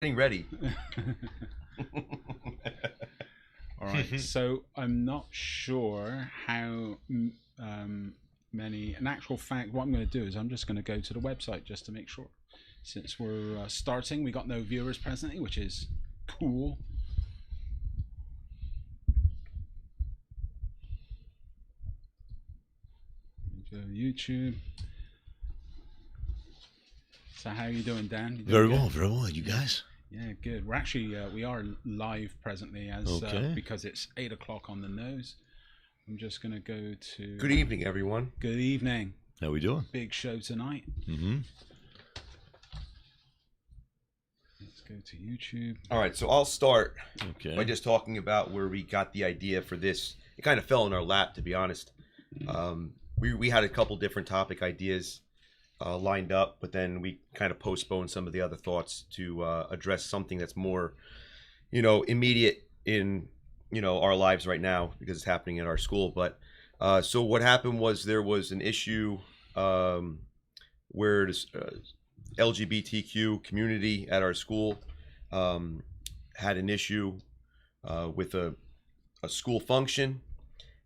Getting ready. All right. So I'm not sure how many. In actual fact, what I'm going to do is I'm just going to go to the website just to make sure. Since we're starting, we got no viewers presently, which is cool. Go YouTube. So how are you doing, Dan? You doing Very good? well, very well. You guys? Yeah, good. We're actually we are live presently as Okay. because it's 8 o'clock on the nose. I'm just gonna go to. Good evening, everyone. Good evening. How we doing? Big show tonight. Mm-hmm. Let's go to YouTube. All right, so I'll start Okay. by just talking about where we got the idea for this. It kind of fell in our lap, to be honest. We had a couple different topic ideas lined up, but then we kind of postponed some of the other thoughts to address something that's more, immediate in, our lives right now because it's happening at our school. But so what happened was there was an issue where this LGBTQ community at our school had an issue with a school function,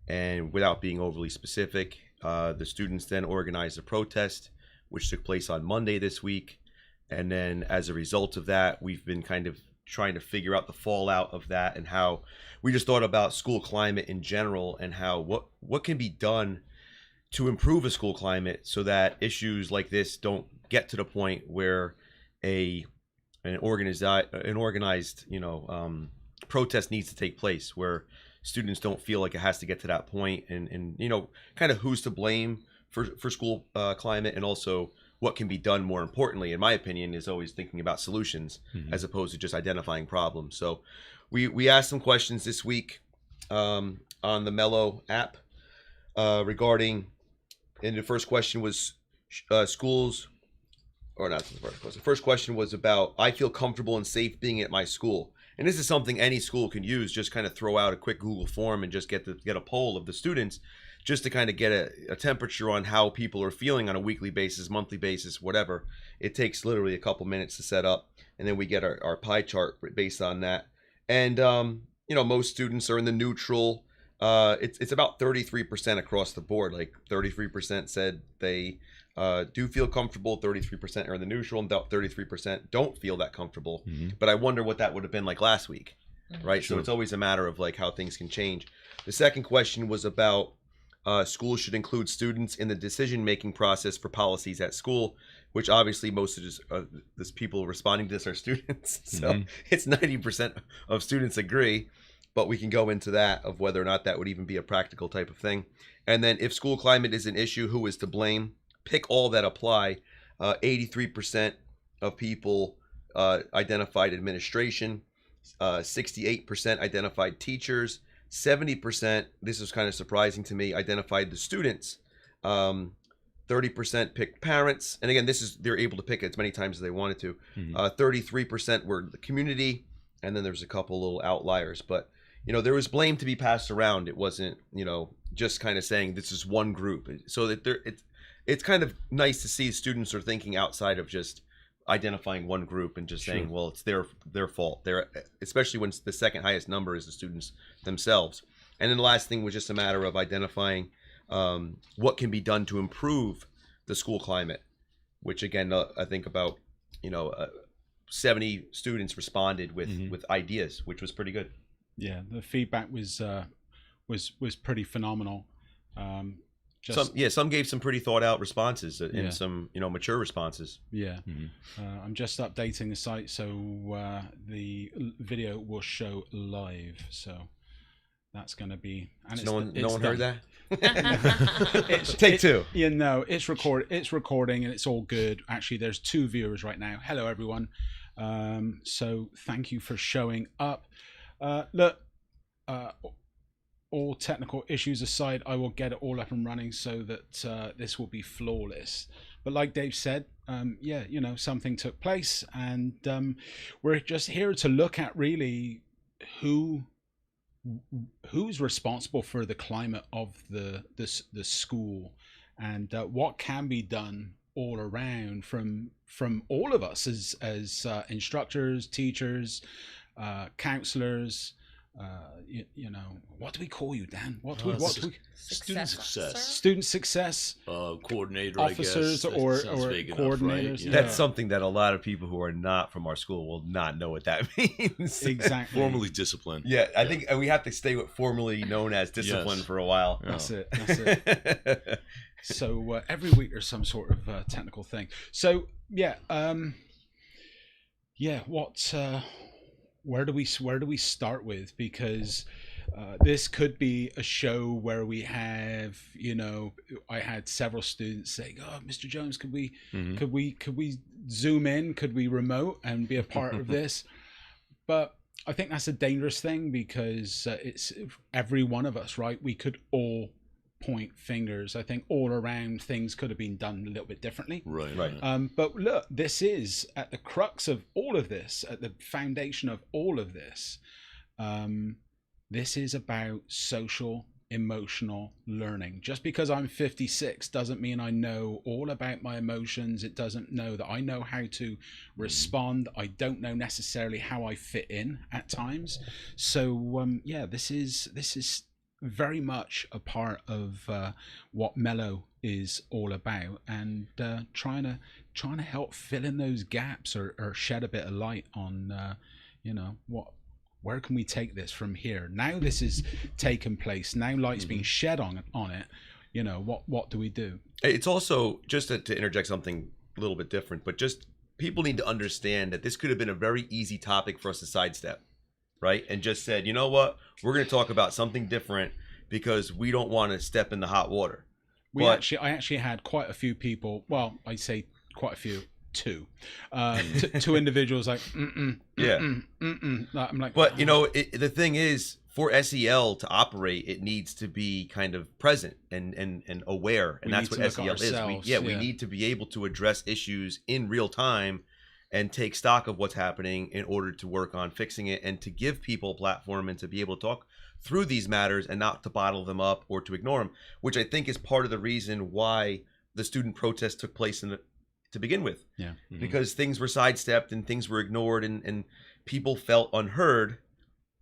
and without being overly specific, the students then organized a protest which took place on Monday this week. And then as a result of that, we've been kind of trying to figure out the fallout of that, and how we just thought about school climate in general, and how what can be done to improve a school climate so that issues like this don't get to the point where an organized protest needs to take place, where students don't feel like it has to get to that point, and kind of who's to blame for school climate, and also what can be done more importantly, in my opinion, is always thinking about solutions as opposed to just identifying problems. So we asked some questions this week on the Mello app regarding, and the first question was schools, or not the first question. The first question was about, I feel comfortable and safe being at my school. And this is something any school can use. Just kind of throw out a quick Google form and just get a poll of the students, just to kind of get a temperature on how people are feeling on a weekly basis, monthly basis, whatever. It takes literally a couple minutes to set up, and then we get our pie chart based on that. And most students are in the neutral. It's about 33% across the board. Like 33% said they do feel comfortable, 33% are in the neutral, and about 33% don't feel that comfortable. But I wonder what that would have been like last week, right? Sure. So it's always a matter of like how things can change. The second question was about schools should include students in the decision-making process for policies at school, which obviously most of this people responding to this are students. So it's 90% of students agree, but we can go into that of whether or not that would even be a practical type of thing. And then, if school climate is an issue, who is to blame? Pick all that apply. 83% of people identified administration, 68% identified teachers, 70%, this is kind of surprising to me, identified the students. 30% picked parents, and again, they're able to pick it as many times as they wanted to. 33% were the community, and then there's a couple little outliers. But there was blame to be passed around. It wasn't just kind of saying this is one group. So that it's kind of nice to see students are thinking outside of just identifying one group and just saying, well, it's their fault. Especially when the second highest number is the students themselves. And then the last thing was just a matter of identifying what can be done to improve the school climate, which again, I think about 70 students responded with ideas, which was pretty good. Yeah, the feedback was pretty phenomenal. Some gave some pretty thought out responses, and some mature responses. Yeah. I'm just updating the site, so the video will show live. So that's going to be. And So no one heard that. It's, Take two. Yeah, no, it's recording, and it's all good. Actually, there's 2 viewers right now. Hello, everyone. So thank you for showing up. Look. All technical issues aside, I will get it all up and running so that this will be flawless. But like Dave said, something took place, and we're just here to look at really who's responsible for the climate of the school, and what can be done all around from all of us as instructors, teachers, counselors. You know, what do we call you, Dan? What do we Student success. student success Coordinator, officers, I guess. or Big enough, coordinators. right? Yeah. That's something that a lot of people who are not from our school will not know what that means. Exactly. Formally disciplined. Yeah, I think we have to stay with formerly known as discipline Yes. for a while. That's it. That's it. So every week there's some sort of technical thing. So yeah, what? Where do we start with? Because this could be a show where we have, you know, I had several students saying, "Oh, Mr. Jones, could we zoom in? Could we remote and be a part of this?" But I think that's a dangerous thing because it's every one of us, right? We could all point fingers. I think all around things could have been done a little bit differently. Right. But look, this is at the crux of all of this, at the foundation of all of this. This is about social emotional learning. Just because I'm 56 doesn't mean I know all about my emotions. It doesn't know that I know how to respond. I don't know necessarily how I fit in at times. So yeah, this is very much a part of what Mellow is all about, and trying to help fill in those gaps or shed a bit of light on you know, where can we take this from here? Now this is taken place. Now light's being shed on it. You know, what do we do? It's also, just to interject something a little bit different, but just people need to understand that this could have been a very easy topic for us to sidestep, right? And just said, you know what, we're going to talk about something different because we don't want to step in the hot water. I actually had quite a few people. Well, I say quite a few. Two individuals like I'm like, but you know, the thing is, for S.E.L. to operate, it needs to be kind of present and aware, and that's what S.E.L. is. We need to be able to address issues in real time and take stock of what's happening in order to work on fixing it, and to give people a platform and to be able to talk through these matters and not to bottle them up or to ignore them, which I think is part of the reason why the student protest took place to begin with. Yeah. Because things were sidestepped and things were ignored, and people felt unheard.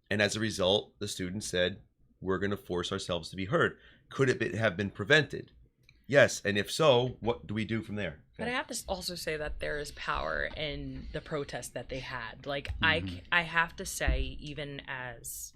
And as a result, the students said, we're going to force ourselves to be heard. Could it have been prevented? Yes. And if so, what do we do from there? But I have to also say that there is power in the protest that they had. Like, I have to say, even as...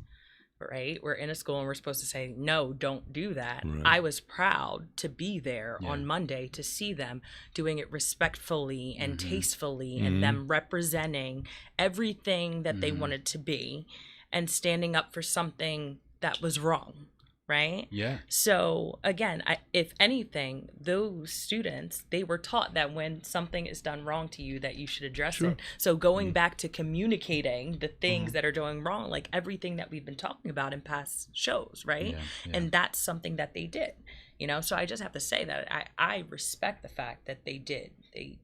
right, we're in a school and we're supposed to say, no, don't do that. Right. I was proud to be there on Monday to see them doing it respectfully and tastefully, and them representing everything that they wanted to be and standing up for something that was wrong. Right? Yeah. So again, if anything, those students, they were taught that when something is done wrong to you, that you should address it. So going back to communicating the things that are doing wrong, like everything that we've been talking about in past shows, right? And that's something that they did, you know? So I just have to say that I respect the fact that they did.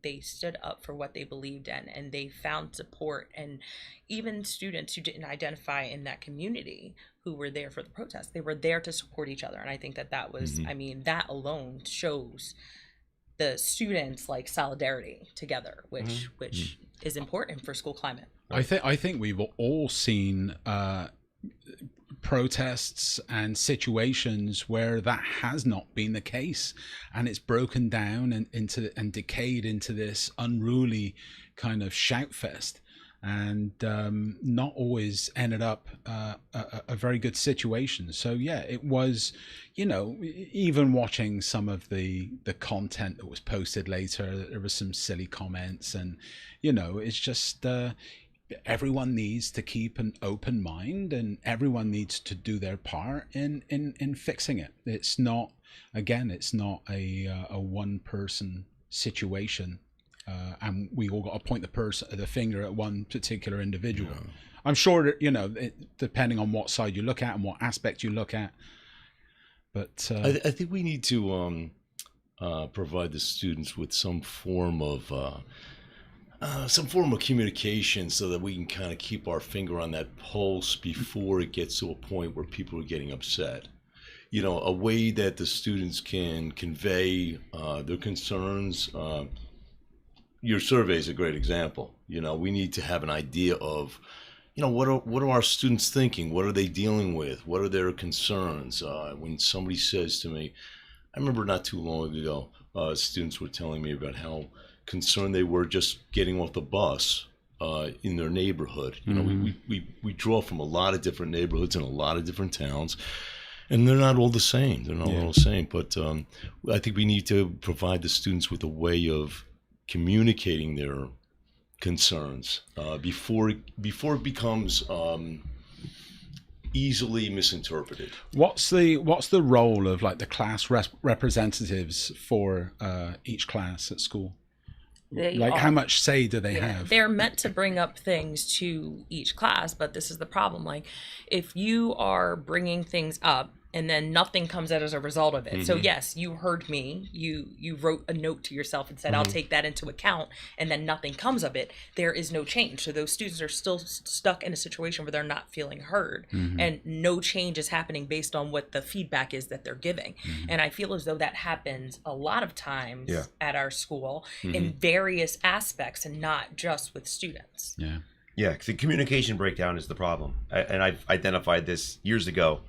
They stood up for what they believed in, and they found support. And even students who didn't identify in that community, who were there for the protest, they were there to support each other. And I think that was, I mean, that alone shows the students' like solidarity together, which is important for school climate. I think we've all seen protests and situations where that has not been the case, and it's broken down and decayed into this unruly kind of shout fest, and not always ended up a very good situation. So yeah, it was, you know, even watching some of the content that was posted later, there was some silly comments, and you know, it's just everyone needs to keep an open mind, and everyone needs to do their part in fixing it. It's not, again, it's not a one person situation. And we all got to point the finger at one particular individual. Yeah. I'm sure that, you know, depending on what side you look at and what aspect you look at. But I think we need to provide the students with some form of communication, so that we can kind of keep our finger on that pulse before it gets to a point where people are getting upset. a way that the students can convey their concerns. Your survey is a great example. We need to have an idea of, what are our students thinking? What are they dealing with? What are their concerns? When somebody says to me, I remember not too long ago, students were telling me about how concerned they were just getting off the bus in their neighborhood. We draw from a lot of different neighborhoods in a lot of different towns, and they're not all the same. They're not all the same. But I think we need to provide the students with a way of communicating their concerns before it becomes easily misinterpreted. What's the role of like the class representatives for each class at school? How much say do they have? They're meant to bring up things to each class, but this is the problem. Like, if you are bringing things up and then nothing comes out as a result of it. So yes, you heard me. You wrote a note to yourself and said, I'll take that into account, and then nothing comes of it. There is no change. So those students are still stuck in a situation where they're not feeling heard, and no change is happening based on what the feedback is that they're giving. And I feel as though that happens a lot of times at our school in various aspects, and not just with students. Yeah, because the communication breakdown is the problem. And I've identified this years ago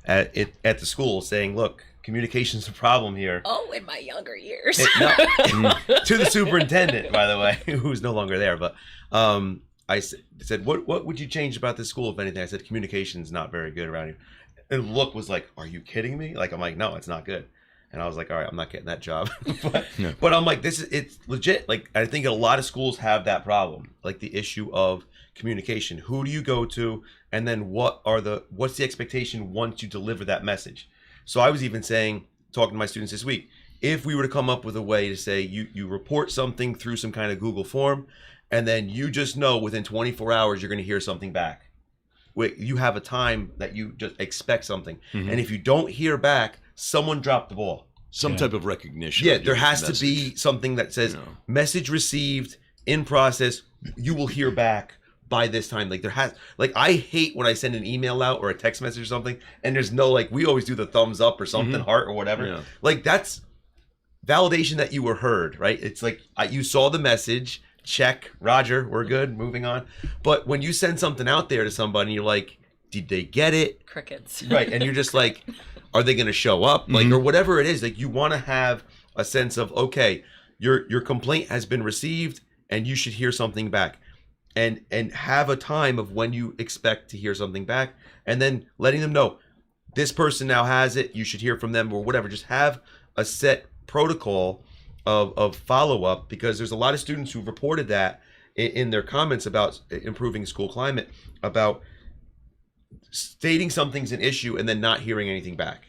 at the school, saying, look, communication's the problem here. Oh, in my younger years. To the superintendent, by the way, who's no longer there. But I said, what would you change about this school, if anything? I said, communication's not very good around here. And the look was like, are you kidding me? Like, I'm like, no, it's not good. And I was like, all right, I'm not getting that job. But I'm like, it's legit. Like, I think a lot of schools have that problem, like the issue of communication. Who do you go to? And then what's the expectation once you deliver that message? So I was even saying, talking to my students this week, if we were to come up with a way to say you report something through some kind of Google form, and then you just know within 24 hours you're going to hear something back. You have a time that you just expect something. And if you don't hear back, someone dropped the ball. Some type of recognition. Yeah, there has to be something that says, message received, in process, you will hear back by this time. I hate when I send an email out or a text message or something, and there's no, we always do the thumbs up or something, heart or whatever. That's validation that you were heard, right? It's like, you saw the message, check, Roger, we're good, moving on. But when you send something out there to somebody, you're like, did they get it? Crickets. Right, and you're just like, are they going to show up? Or whatever it is, you want to have a sense of, okay, your complaint has been received and you should hear something back. And have a time of when you expect to hear something back, and then letting them know this person now has it, you should hear from them, or whatever. Just have a set protocol of follow-up, because there's a lot of students who've reported that in their comments about improving school climate, about stating something's an issue and then not hearing anything back,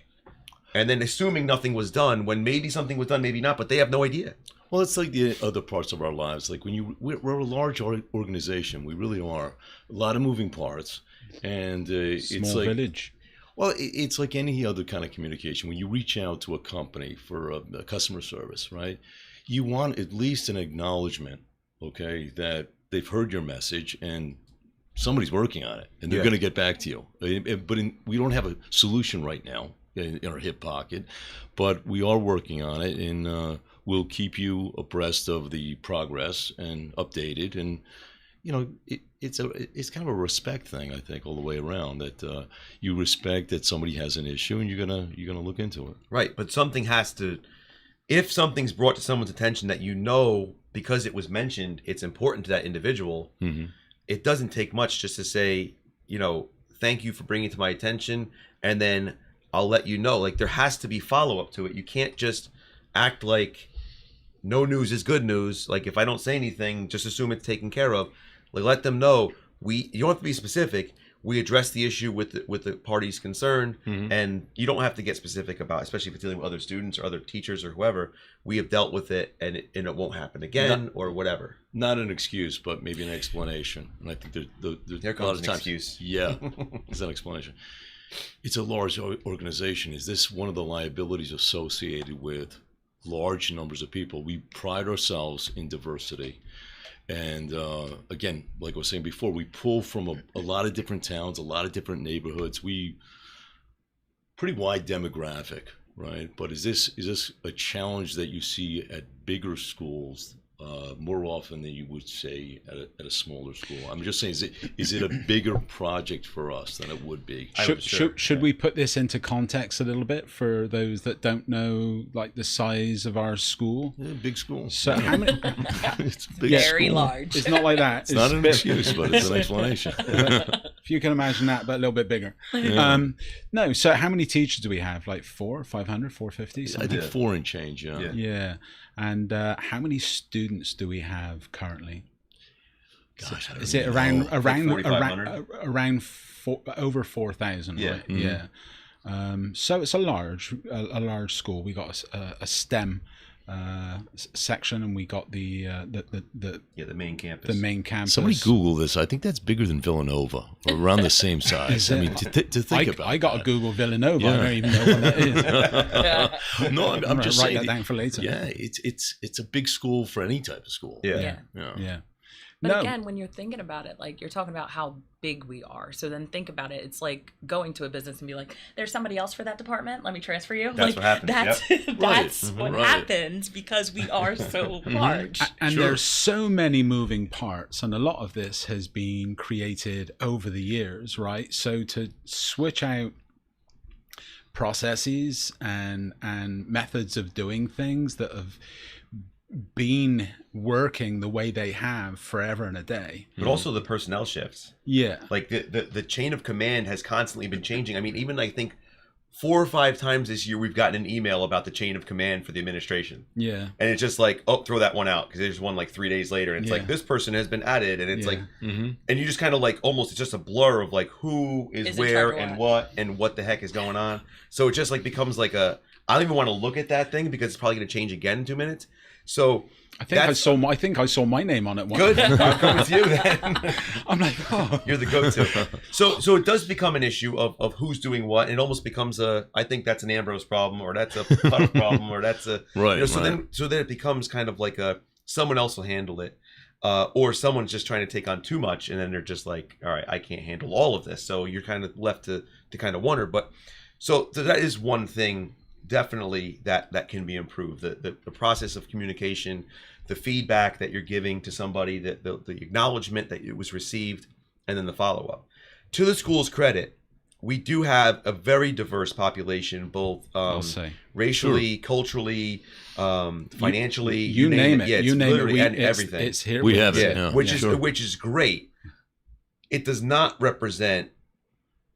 and then assuming nothing was done when maybe something was done, maybe not, but they have no idea. Well, it's like the other parts of our lives. Like we're a large organization. We really are. A lot of moving parts, and it's like village. Well, it's like any other kind of communication. When you reach out to a company for a customer service, right? You want at least an acknowledgement, okay, that they've heard your message and somebody's working on it, and they're going to get back to you. But we don't have a solution right now in our hip pocket, but we are working on it, and we'll keep you abreast of the progress and updated. And it's kind of a respect thing, I think, all the way around, that you respect that somebody has an issue and you're gonna look into it. Right, but something has to. If something's brought to someone's attention that because it was mentioned, it's important to that individual. It doesn't take much just to say, thank you for bringing it to my attention, and then I'll let you know. There has to be follow-up to it. You can't just act like no news is good news. If I don't say anything, just assume it's taken care of. Let them know. You don't have to be specific. We address the issue with the parties concerned, and you don't have to get specific about, especially if you're dealing with other students or other teachers or whoever. We have dealt with it, and it won't happen again, or whatever. Not an excuse, but maybe an explanation. And I think there comes an excuse. Yeah, it's an explanation. It's a large organization. Is this one of the liabilities associated with large numbers of people? We pride ourselves in diversity. And again, like I was saying before, we pull from a lot of different towns, a lot of different neighborhoods. We pretty wide demographic, right? But is this a challenge that you see at bigger schools more often than you would say at a smaller school? I'm just saying, is it a bigger project for us than it would be? Should we put this into context a little bit for those that don't know, like the size of our school? Yeah, big school. So how many? It's a big Very school. large. It's not like that. It's not an excuse, but it's an explanation. If you can imagine that, but a little bit bigger. Yeah. No. So how many teachers do we have? Like 500, 450? I think 4 and change. Yeah. Yeah. And how many students do we have currently? Gosh, I don't Is it know. around 4,500? over 4,000? Yeah. Right? Yeah. So it's a large school. We got a STEM section, and we got the main campus. the main campus. Somebody Google this. I think that's bigger than Villanova, or around the same size. I mean, to think about. I got to that. Google Villanova. Yeah. I don't even know what that is. No, I'm just write saying. that down for later. Yeah, it's a big school for any type of school. Yeah. Yeah. But No. again, when you're thinking about it, like you're talking about how big we are. So then think about it. It's like going to a business and be like, there's somebody else for that department. Let me transfer you. That's like, what happens. That's, Yep. that's Right. what Right. happens because we are so large. And Sure. there's so many moving parts, and a lot of this has been created over the years, right? So to switch out processes and methods of doing things that have been working the way they have forever and a day. But also the personnel shifts. Yeah. Like the chain of command has constantly been changing. I mean, even I think 4 or 5 times this year we've gotten an email about the chain of command for the administration. Yeah. And it's just like, oh, throw that one out, because there's one like 3 days later, and it's Yeah. like this person has been added, and it's Yeah. like, Mm-hmm. and you just kind of like almost, it's just a blur of like who Is is in where charge of and what the heck is going on. So it just like becomes like I don't even want to look at that thing because it's probably going to change again in 2 minutes. So I think I saw my name on it once. good. I'll go with you then. I'm like, oh. You're the go-to. So it does become an issue of who's doing what, and it almost becomes I think that's an Ambrose problem, or that's a Putter problem, or that's a Right. so right. then it becomes kind of like someone else will handle it, or someone's just trying to take on too much, and then they're just like, all right, I can't handle all of this. So you're kind of left to kind of wonder. But so that is one thing definitely that can be improved. The process of communication, the feedback that you're giving to somebody, the acknowledgement that it was received, and then the follow-up. To the school's credit, we do have a very diverse population, both I'll say. racially, culturally, financially. You name it. Yeah, it's you name it. literally and everything. It's here. We with have us. it. Yeah, Yeah, which is great. It does not represent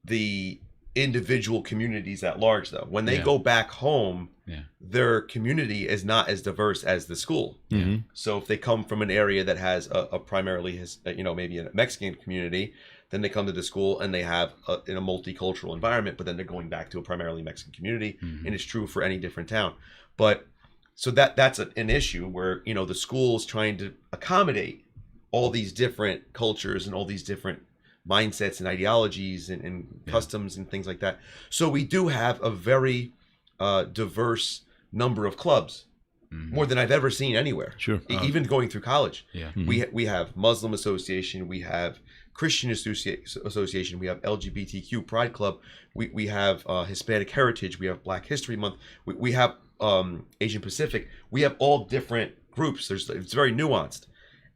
the individual communities at large, though. When they Yeah. go back home, Yeah. their community is not as diverse as the school. Mhm. So if they come from an area that has a primarily maybe a Mexican community, then they come to the school and they have in a multicultural environment, but then they're going back to a primarily Mexican community, and it's true for any different town. But so that's an issue where the school's trying to accommodate all these different cultures and all these different mindsets and ideologies and customs and things like that. So we do have a very diverse number of clubs, more than I've ever seen anywhere. Sure. Even going through college. Yeah. We have Muslim Association, we have Christian Association, we have LGBTQ Pride Club, we have Hispanic Heritage, we have Black History Month, we have Asian Pacific. We have all different groups. It's very nuanced.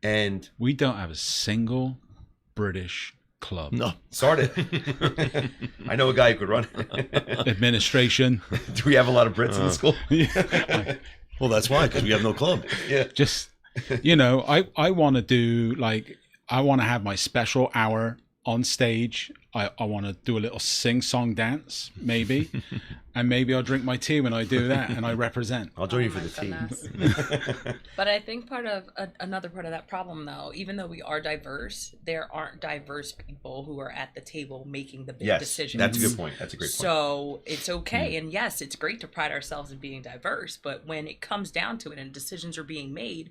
And We don't have a single British club. No. start it. I know a guy who could run it. Administration. Do we have a lot of Brits in the school? Well, that's why, because we have no club. Yeah. Just, I want to do I want to have my special hour on stage. I want to do a little sing-song dance, maybe. And maybe I'll drink my tea when I do that and I represent. I'll join you for my the team. goodness. But I think another part of that problem, though, even though we are diverse, there aren't diverse people who are at the table making the big Yes, decisions. that's a good point. That's a great point. So it's okay. And yes, it's great to pride ourselves in being diverse. But when it comes down to it and decisions are being made,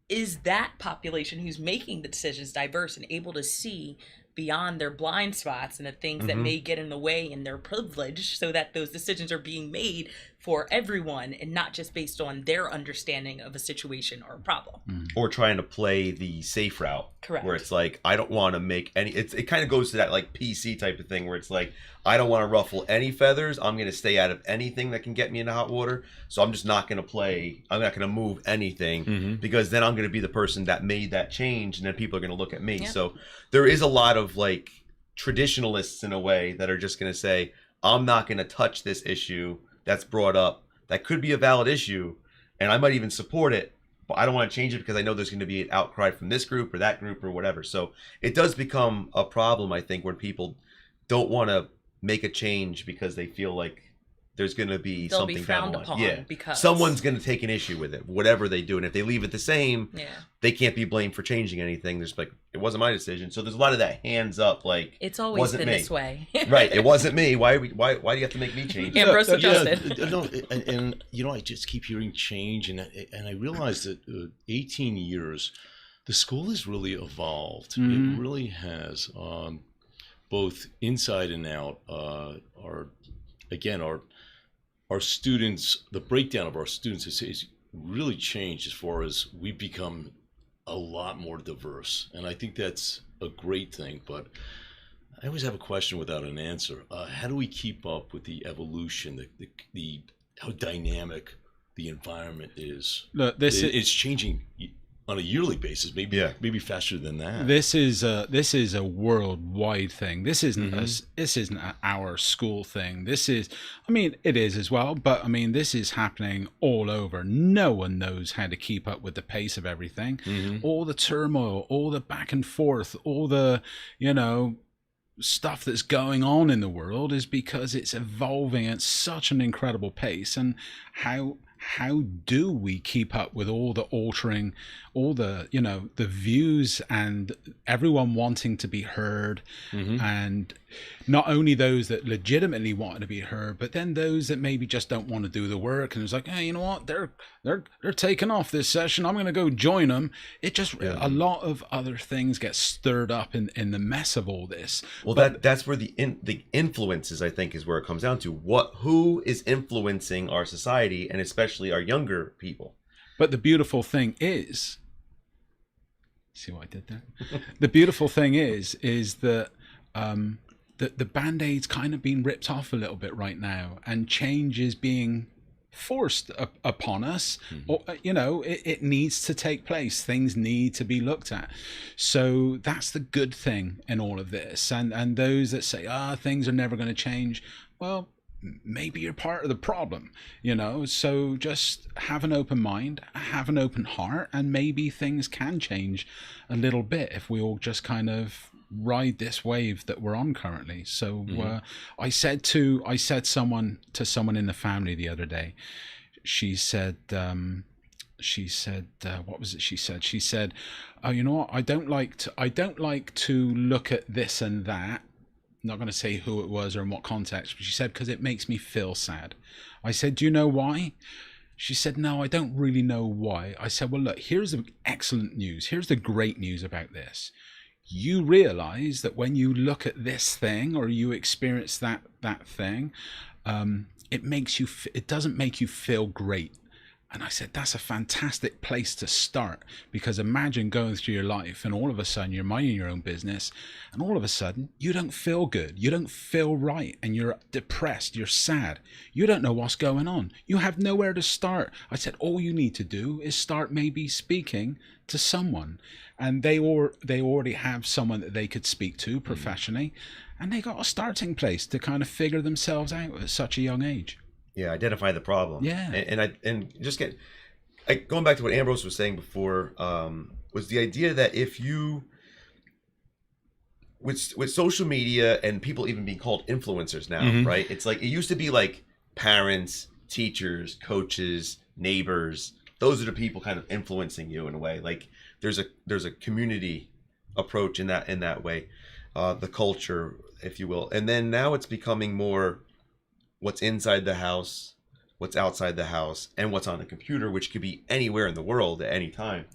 is that population who's making the decisions diverse and able to see beyond their blind spots and the things that may get in the way in their privilege, so that those decisions are being made for everyone and not just based on their understanding of a situation or a problem. Or trying to play the safe route. Correct. Where it's like, I don't want to make any, it kind of goes to that like PC type of thing where it's like, I don't want to ruffle any feathers. I'm going to stay out of anything that can get me into hot water. So I'm just not going to play. I'm not going to move anything because then I'm going to be the person that made that change. And then people are going to look at me. Yeah. So there is a lot of like traditionalists in a way that are just going to say, I'm not going to touch this issue that's brought up. That could be a valid issue. And I might even support it. But I don't want to change it because I know there's going to be an outcry from this group or that group or whatever. So it does become a problem, I think, when people don't want to make a change because they feel like there's going to be They'll something be down frowned the line. upon Yeah, because someone's going to take an issue with it, whatever they do. And if they leave it the same, they can't be blamed for changing anything. There's like, it wasn't my decision. So there's a lot of that hands up, like, it's always wasn't been me. this way. Right, it wasn't me. Why do you have to make me change? Ambrose Yeah, adjusted. no, and you know, I just keep hearing change, and I realize that 18 years, the school has really evolved. It really has, both inside and out. Our students, the breakdown of our students is really changed as far as we've become a lot more diverse, and I think that's a great thing. But I always have a question without an answer. How do we keep up with the evolution, the how dynamic the environment is? Look, it's changing on a yearly basis, maybe faster than that. This is a worldwide thing. This isn't this isn't our school thing. This is, I mean, it is as well, but I mean, this is happening all over. No one knows how to keep up with the pace of everything. All the turmoil, all the back and forth, all the, you know, stuff that's going on in the world is because it's evolving at such an incredible pace. And how do we keep up with all the altering, all the, you know, the views and everyone wanting to be heard, and not only those that legitimately want to be heard, but then those that maybe just don't want to do the work and it's like, hey, you know what, they're taking off this session, I'm going to go join them. It just a lot of other things get stirred up in the mess of all this. Well, that's where the influences, I think, is where it comes down to who is influencing our society, and especially our younger people. But the beautiful thing is, see what I did there? The beautiful thing is that the Band-Aid's kind of being ripped off a little bit right now, and change is being forced upon us. Or, you know, it needs to take place. Things need to be looked at. So that's the good thing in all of this. And those that say, things are never going to change, well, maybe you're part of the problem, you know. So just have an open mind, have an open heart, and maybe things can change a little bit if we all just kind of ride this wave that we're on currently. So I said to someone in the family the other day, she said what was it she said? She said, oh, you know what, I don't like to look at this and that. Not going to say who it was or in what context, but she said, because it makes me feel sad. I said, do you know why? She said, no, I don't really know why. I said, well, look, here's the excellent news. Here's the great news about this. You realize that when you look at this thing or you experience that thing, it doesn't make you feel great. And I said, that's a fantastic place to start, because imagine going through your life and all of a sudden you're minding your own business and all of a sudden you don't feel good. You don't feel right, and you're depressed. You're sad. You don't know what's going on. You have nowhere to start. I said, all you need to do is start maybe speaking to someone, and they already have someone that they could speak to professionally, and they got a starting place to kind of figure themselves out at such a young age. Yeah, identify the problem. Yeah, and just going back to what Ambrose was saying before, was the idea that if you with social media and people even being called influencers now, right? It's like it used to be like parents, teachers, coaches, neighbors. Those are the people kind of influencing you in a way. Like there's a community approach in that way, the culture, if you will. And then now it's becoming more what's inside the house, what's outside the house, and what's on the computer, which could be anywhere in the world at any time,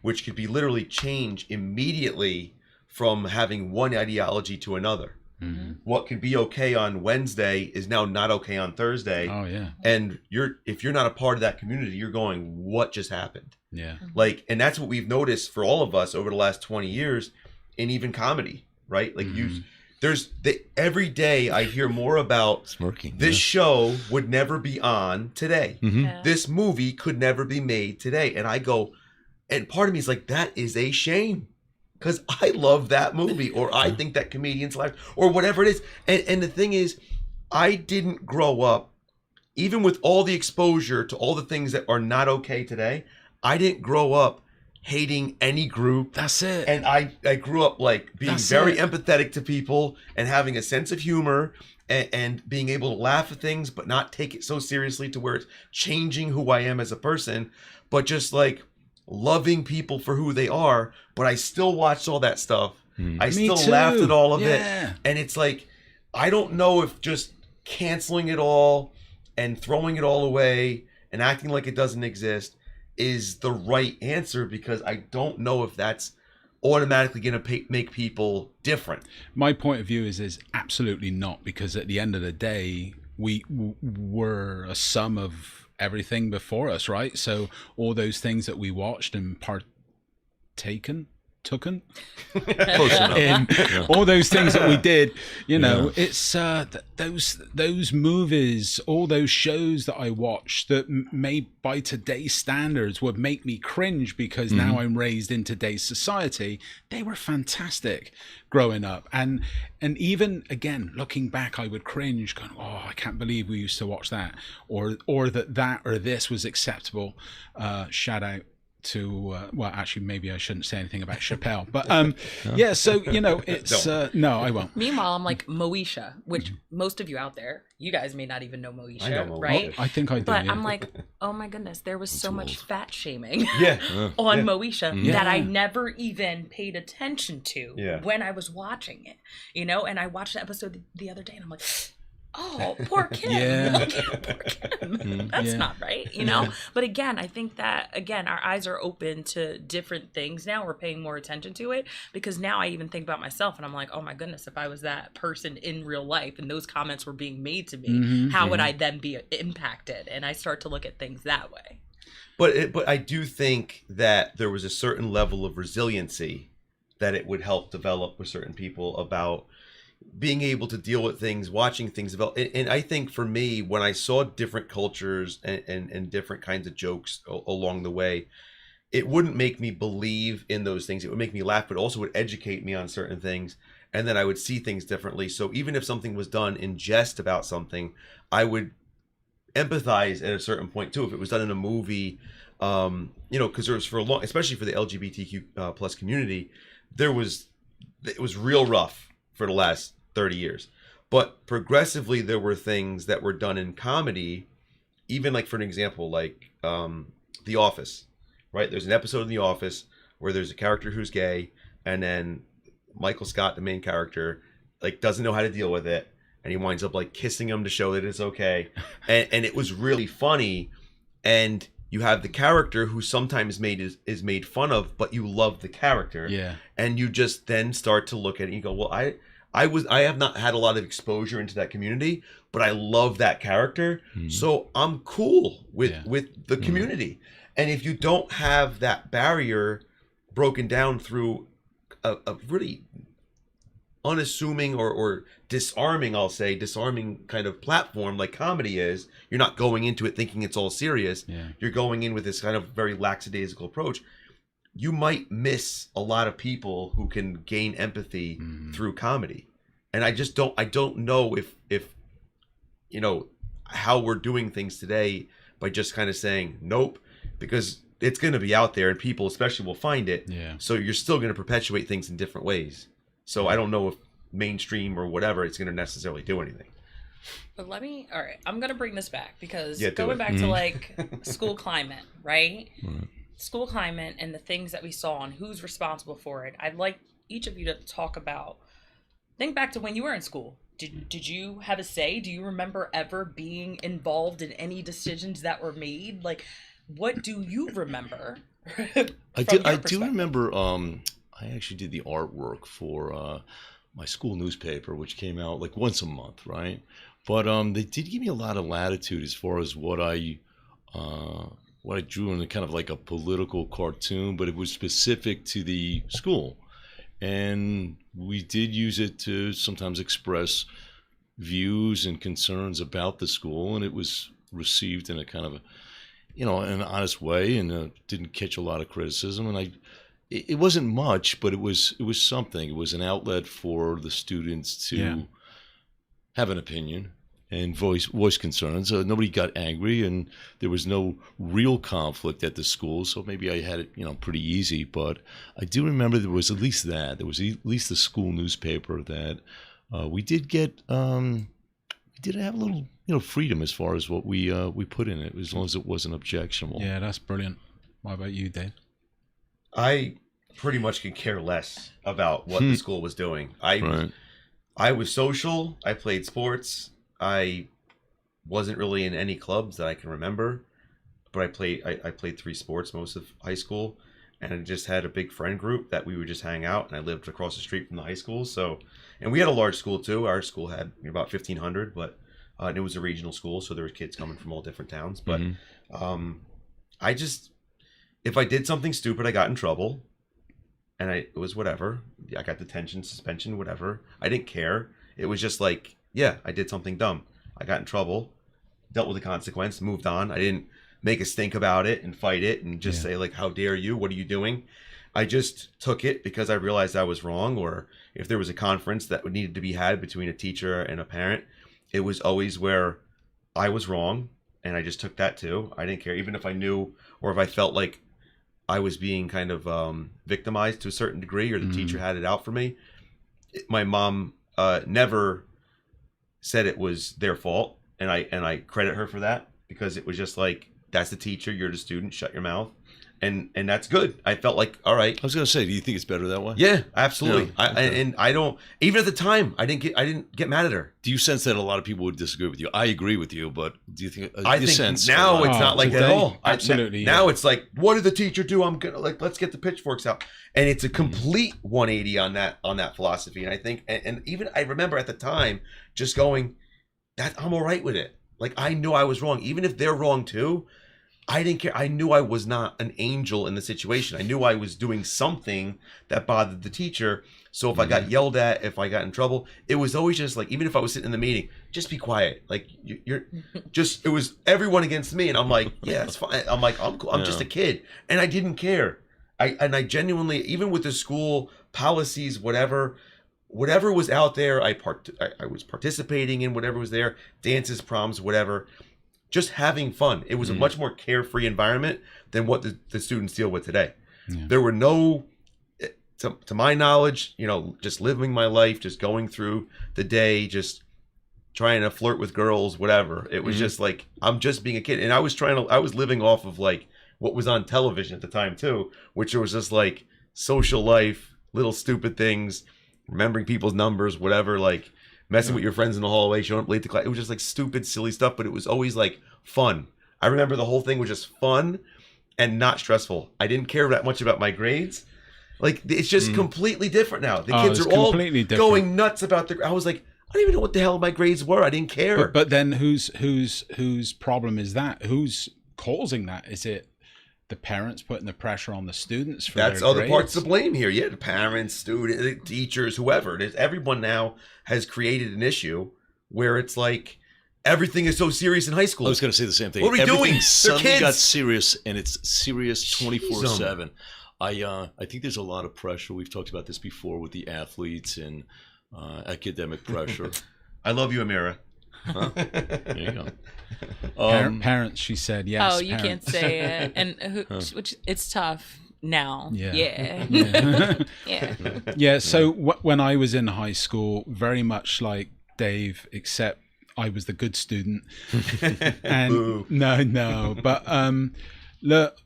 which could be literally changed immediately from having one ideology to another. Mhm. What can be okay on Wednesday is now not okay on Thursday. Oh yeah, And if you're not a part of that community, you're going, what just happened? yeah. Like, and that's what we've noticed for all of us over the last 20 years in even comedy, right? Like every day I hear more about Smirking. this show would never be on today. Mm-hmm. Yeah. This movie could never be made today. And I go, and part of me is like, that is a shame. Because I love that movie, or I think that comedian's life, or whatever it is. And the thing is, I didn't grow up, even with all the exposure to all the things that are not okay today, I didn't grow up hating any group. That's it. And I grew up like being That's very it. empathetic to people and having a sense of humor and being able to laugh at things, but not take it so seriously to where it's changing who I am as a person, but just like loving people for who they are. But I still watched all that stuff. I Me still too. laughed at all of Yeah. it. And it's like, I don't know if just canceling it all and throwing it all away and acting like it doesn't exist is the right answer, because I don't know if that's automatically going to make people different. My point of view is absolutely not, because at the end of the day, we were a sum of everything before us, right? So all those things that we watched and tooken Close enough. in all those things that we did, you know, it's those movies, all those shows that I watched that made by today's standards would make me cringe, because now I'm raised in today's society. They were fantastic growing up, and even again looking back, I would cringe, going, "Oh, I can't believe we used to watch that," or that or this was acceptable. Shout out to well, actually maybe I shouldn't say anything about Chappelle, but yeah, so you know, it's no, I won't. Meanwhile, I'm like Moesha, which most of you out there, you guys may not even know Moesha, I know Moesha. right? I think I do, But yeah. I'm like, oh my goodness, there was so much fat shaming Yeah. on Moesha that I Yeah. never even paid attention to when I was watching it, you know. And I watched the episode the other day, and I'm like, oh, poor Kim. Yeah. Poor Kim. That's not right, you know? But again, I think that, again, our eyes are open to different things now. We're paying more attention to it, because now I even think about myself and I'm like, oh my goodness, if I was that person in real life and those comments were being made to me, how would I then be impacted? And I start to look at things that way. But I do think that there was a certain level of resiliency that it would help develop with certain people about being able to deal with things, watching things develop. And I think for me, when I saw different cultures and different kinds of jokes along the way, it wouldn't make me believe in those things. It would make me laugh, but also would educate me on certain things. And then I would see things differently. So even if something was done in jest about something, I would empathize at a certain point too. If it was done in a movie, you know, because there was for a long, especially for the LGBTQ plus community, it was real rough for the last 30 years. But progressively, there were things that were done in comedy, even like, for an example, like The Office, right? There's an episode in The Office where there's a character who's gay, and then Michael Scott, the main character, like doesn't know how to deal with it, and he winds up like kissing him to show that it's okay. And it was really funny. And you have the character who sometimes is made fun of, but you love the character. Yeah. And you just then start to look at it and you go, well, I have not had a lot of exposure into that community, but I love that character. So I'm cool with the community. And if you don't have that barrier broken down through a really unassuming or disarming, I'll say, disarming kind of platform like comedy is, you're not going into it thinking it's all serious. Yeah. You're going in with this kind of very lackadaisical approach. You might miss a lot of people who can gain empathy through comedy. And I don't know if you know how we're doing things today by just kind of saying nope, because it's going to be out there and people especially will find it. Yeah. So you're still going to perpetuate things in different ways. So I don't know if mainstream or whatever it's going to necessarily do anything. But all right, I'm going to bring this back, because Yeah, do going it. back to like school climate, right? School climate and the things that we saw and who's responsible for it. I'd like each of you to talk about, think back to when you were in school. Did you have a say? Do you remember ever being involved in any decisions that were made? Like, what do you remember? I do remember. I actually did the artwork for my school newspaper, which came out like once a month, right? But they did give me a lot of latitude as far as what I drew in a kind of like a political cartoon, but it was specific to the school. And we did use it to sometimes express views and concerns about the school, and it was received in a kind of an honest way, and didn't catch a lot of criticism. And it wasn't much, but it was something. It was an outlet for the students to have an opinion and voice concerns. Nobody got angry, and there was no real conflict at the school, so maybe I had it pretty easy. But I do remember there was at least that. There was at least the school newspaper that we did get. We did have a little freedom as far as what we put in it, as long as it wasn't objectionable. Yeah, that's brilliant. What about you, Dave? I pretty much could care less about what the school was doing. I was social. I played sports. I wasn't really in any clubs that I can remember, but I played 3 sports most of high school, and I just had a big friend group that we would just hang out. And I lived across the street from the high school, and we had a large school too. Our school had about 1,500, but and it was a regional school, so there were kids coming from all different towns. But I just, if I did something stupid, I got in trouble, and it was whatever. I got detention, suspension, whatever. I didn't care. It was just like, yeah, I did something dumb. I got in trouble, dealt with the consequence, moved on. I didn't make a stink about it and fight it and just say like, how dare you? What are you doing? I just took it because I realized I was wrong, or if there was a conference that needed to be had between a teacher and a parent, it was always where I was wrong, and I just took that too. I didn't care, even if I knew or if I felt like I was being kind of victimized to a certain degree, or the teacher had it out for me. My mom never said it was their fault, and I credit her for that, because it was just like, that's the teacher, you're the student, shut your mouth. And that's good. I felt like, all right. I was going to say, do you think it's better that way? Yeah, absolutely. Yeah, okay. And I don't, even at the time, I didn't get mad at her. Do you sense that a lot of people would disagree with you? I agree with you, but do you think? I think sense now it's not like that at all. Absolutely. Now it's like, what did the teacher do? I'm gonna let's get the pitchforks out. And it's a complete 180 on that philosophy. And I think, and even I remember at the time just going, that I'm all right with it. Like, I knew I was wrong, even if they're wrong too. I didn't care. I knew I was not an angel in the situation. I knew I was doing something that bothered the teacher. So if I got yelled at, if I got in trouble, it was always just like, even if I was sitting in the meeting, just be quiet. Like, you're just, it was everyone against me. And I'm like, yeah, it's fine. I'm like, I'm cool. I'm just a kid. And I didn't care. I genuinely, even with the school policies, whatever was out there, I was participating in whatever was there, dances, proms, whatever. Just having fun. It was a much more carefree environment than what the students deal with today. Yeah. There were no, to my knowledge, just living my life, just going through the day, just trying to flirt with girls, whatever. It was just like, I'm just being a kid. And I was living off of like what was on television at the time too, which was just like social life, little stupid things, remembering people's numbers, whatever, like messing with your friends in the hallway, showing up late to class. It was just like stupid, silly stuff, but it was always like fun. I remember the whole thing was just fun and not stressful. I didn't care that much about my grades. Like, it's just completely different now. The kids are all going nuts about their. I was like, I don't even know what the hell my grades were. I didn't care. But then whose problem is that? Who's causing that? Is it the parents putting the pressure on the students for That's their other grades? parts to blame here. Yeah, the parents, students, teachers, whoever it is. Everyone now has created an issue where it's like everything is so serious in high school. I was going to say the same thing. What are we doing? Suddenly They're kids. got serious, and it's serious 24/7. I think there's a lot of pressure. We've talked about this before with the athletes and academic pressure. I love you, Amira. Huh? There you go. Parents, she said, yes. Oh, you parents. can't say it. And which it's tough now. Yeah. Yeah. Yeah, so when I was in high school, very much like Dave, except I was the good student. And no. But look,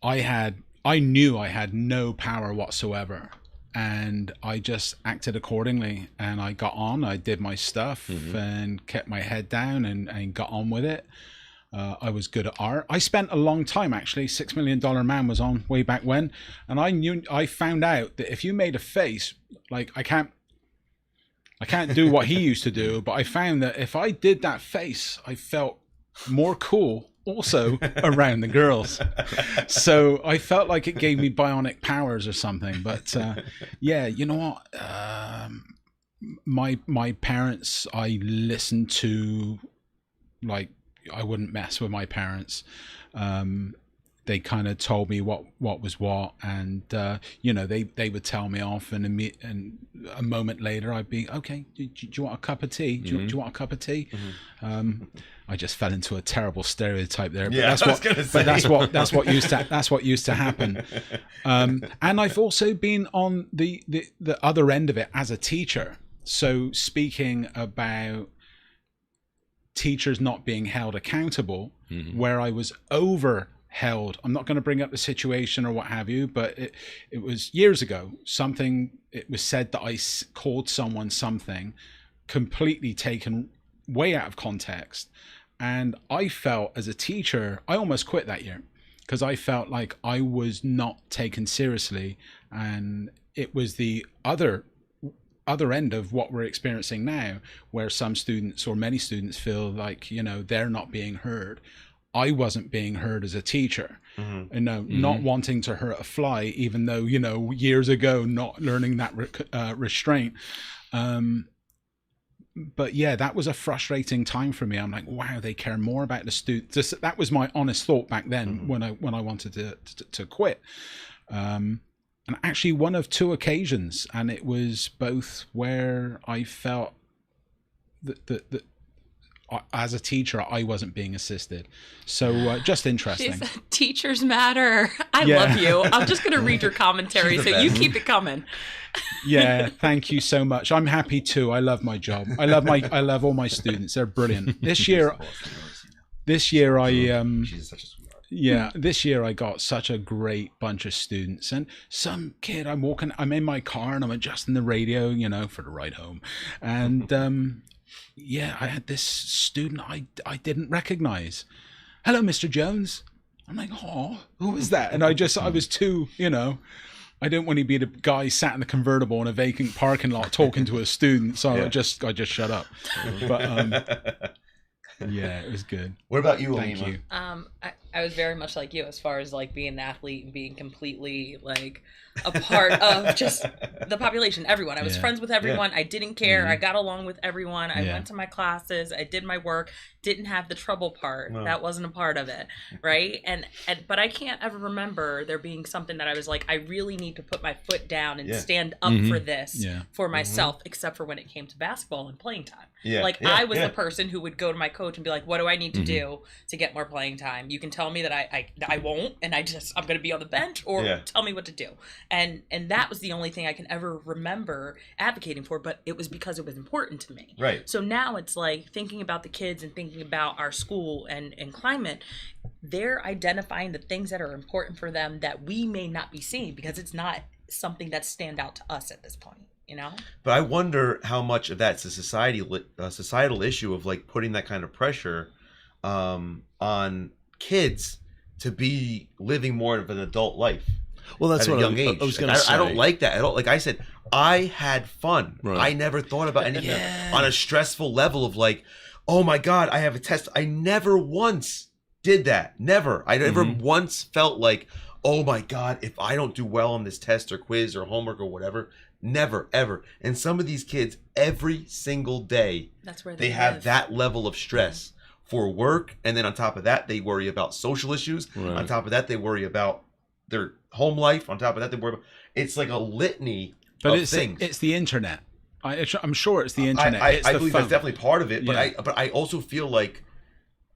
I knew I had no power whatsoever. And I just acted accordingly, and I got on. I did my stuff and kept my head down and got on with it. I was good at art. I spent a long time, actually. $6 Million Man was on way back when, and I found out that if you made a face, like I can't do what he used to do, but I found that if I did that face, I felt more cool also around the girls. So I felt like it gave me bionic powers or something. But yeah, you know what? My parents, I listened to, like, I wouldn't mess with my parents. They kind of told me what was what, and you know, they would tell me off, and a moment later I'd be, okay, do you want a cup of tea? Do you want a cup of tea? I just fell into a terrible stereotype there, but that's what used to happen. And I've also been on the other end of it as a teacher. So speaking about teachers not being held accountable, where I was overheld. I'm not going to bring up the situation or what have you, but it was years ago. It was said that I called someone something completely taken way out of context. And I felt, as a teacher, I almost quit that year because I felt like I was not taken seriously. And it was the other end of what we're experiencing now, where some students or many students feel like, you know, they're not being heard. I wasn't being heard as a teacher, you know, not wanting to hurt a fly, even though, you know, years ago, not learning that restraint. But yeah, that was a frustrating time for me. I'm like, wow, they care more about the students. That was my honest thought back then when I wanted to quit. And actually one of two occasions, and it was both where I felt that as a teacher I wasn't being assisted. So just interesting. Teachers matter. I love you. I'm just going to read your commentary, so you keep it coming. Yeah, thank you so much. I'm happy too. I love my job. I love all my students. They're brilliant. This year She's such a sweetheart. Yeah, this year I got such a great bunch of students, and some kid, I'm in my car and I'm adjusting the radio, you know, for the ride home. And yeah, I had this student I didn't recognize. Hello, Mr. Jones. I'm like, oh, who was that? And I was too, you know, I didn't want to be the guy sat in the convertible in a vacant parking lot talking to a student. So I just shut up. But yeah, it was good. What about you, Thank Alima? you. I was very much like you as far as like being an athlete and being completely like a part of just the population, everyone. I was friends with everyone. I didn't care. I got along with everyone. I went to my classes. I did my work. Didn't have the trouble part. No. That wasn't a part of it, right? And but I can't ever remember there being something that I was like, I really need to put my foot down and stand up for this for myself, except for when it came to basketball and playing time. I was the person who would go to my coach and be like, what do I need to do to get more playing time? You can tell me that I won't, and I'm going to be on the bench, or tell me what to do. And that was the only thing I can ever remember advocating for, but it was because it was important to me. Right. So now it's like thinking about the kids and thinking about our school and climate, they're identifying the things that are important for them that we may not be seeing because it's not something that stand out to us at this point. You know? But I wonder how much of that's a societal issue of like putting that kind of pressure on kids to be living more of an adult life. Well, that's at what a young age. I was going to say. I don't like that at all. Like I said, I had fun. Right. I never thought about anything on a stressful level of like, oh my God, I have a test. I never once did that. Never. I never once felt like, oh my God, if I don't do well on this test or quiz or homework or whatever. Never, ever. And some of these kids, every single day, that's where they have that level of stress for work. And then on top of that, they worry about social issues. Right. On top of that, they worry about their home life. On top of that, they worry about... It's like a litany of things. It's the internet. I'm sure it's the internet. I believe that's definitely part of it. But I also feel like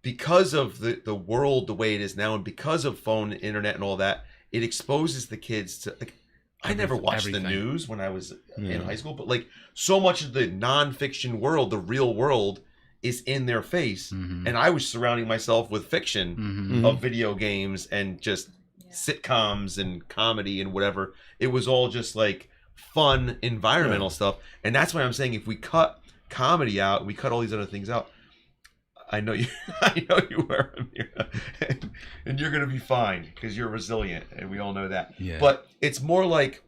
because of the world the way it is now, and because of phone, internet, and all that, it exposes the kids to... like. I never watched the news when I was in high school, but like so much of the nonfiction world, the real world, is in their face. And I was surrounding myself with fiction of video games and just sitcoms and comedy and whatever. It was all just like fun environmental stuff. And that's why I'm saying if we cut comedy out, we cut all these other things out, I know you. I know you were, Amira. And you're gonna be fine because you're resilient, and we all know that. Yeah. But it's more like,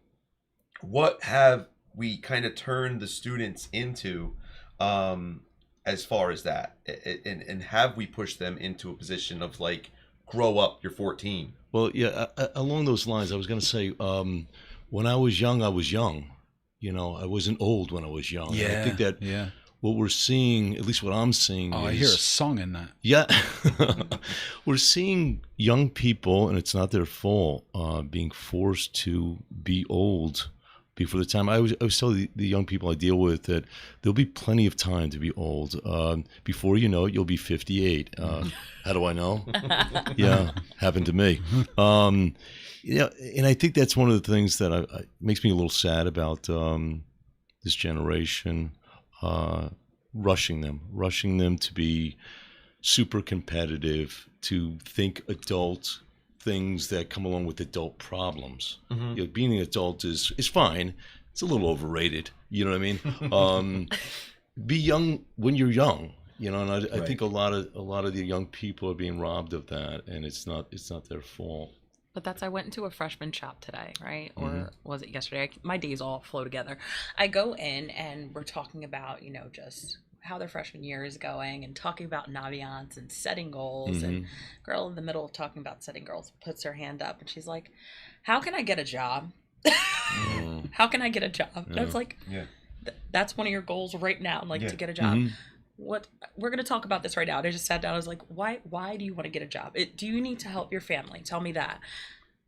what have we kind of turned the students into, as far as that, and have we pushed them into a position of like, grow up? You're 14. Well, yeah, along those lines, I was going to say, when I was young, I was young. You know, I wasn't old when I was young. And I think that what we're seeing, at least what I'm seeing, I is, hear a song in that. Yeah, we're seeing young people, and it's not their fault, being forced to be old before the time. I was telling the young people I deal with that there'll be plenty of time to be old. Before you know it, you'll be 58. How do I know? Yeah, happened to me. Yeah, and I think that's one of the things that makes me a little sad about this generation, rushing them to be super competitive, to think adult things that come along with adult problems. Mm-hmm. You know, being an adult is fine. It's a little overrated. You know what I mean? Be young when you're young. You know, and I think a lot of the young people are being robbed of that, and it's not their fault. But that's, I went into a freshman shop today, right? Or was it yesterday? My days all flow together. I go in and we're talking about, you know, just how their freshman year is going and talking about Naviance and setting goals. And girl in the middle of talking about setting goals puts her hand up and she's like, how can I get a job? How can I get a job? And I was like, that's one of your goals right now, like to get a job. What we're going to talk about this right now. And I just sat down. I was like, why do you want to get a job? Do you need to help your family? Tell me that.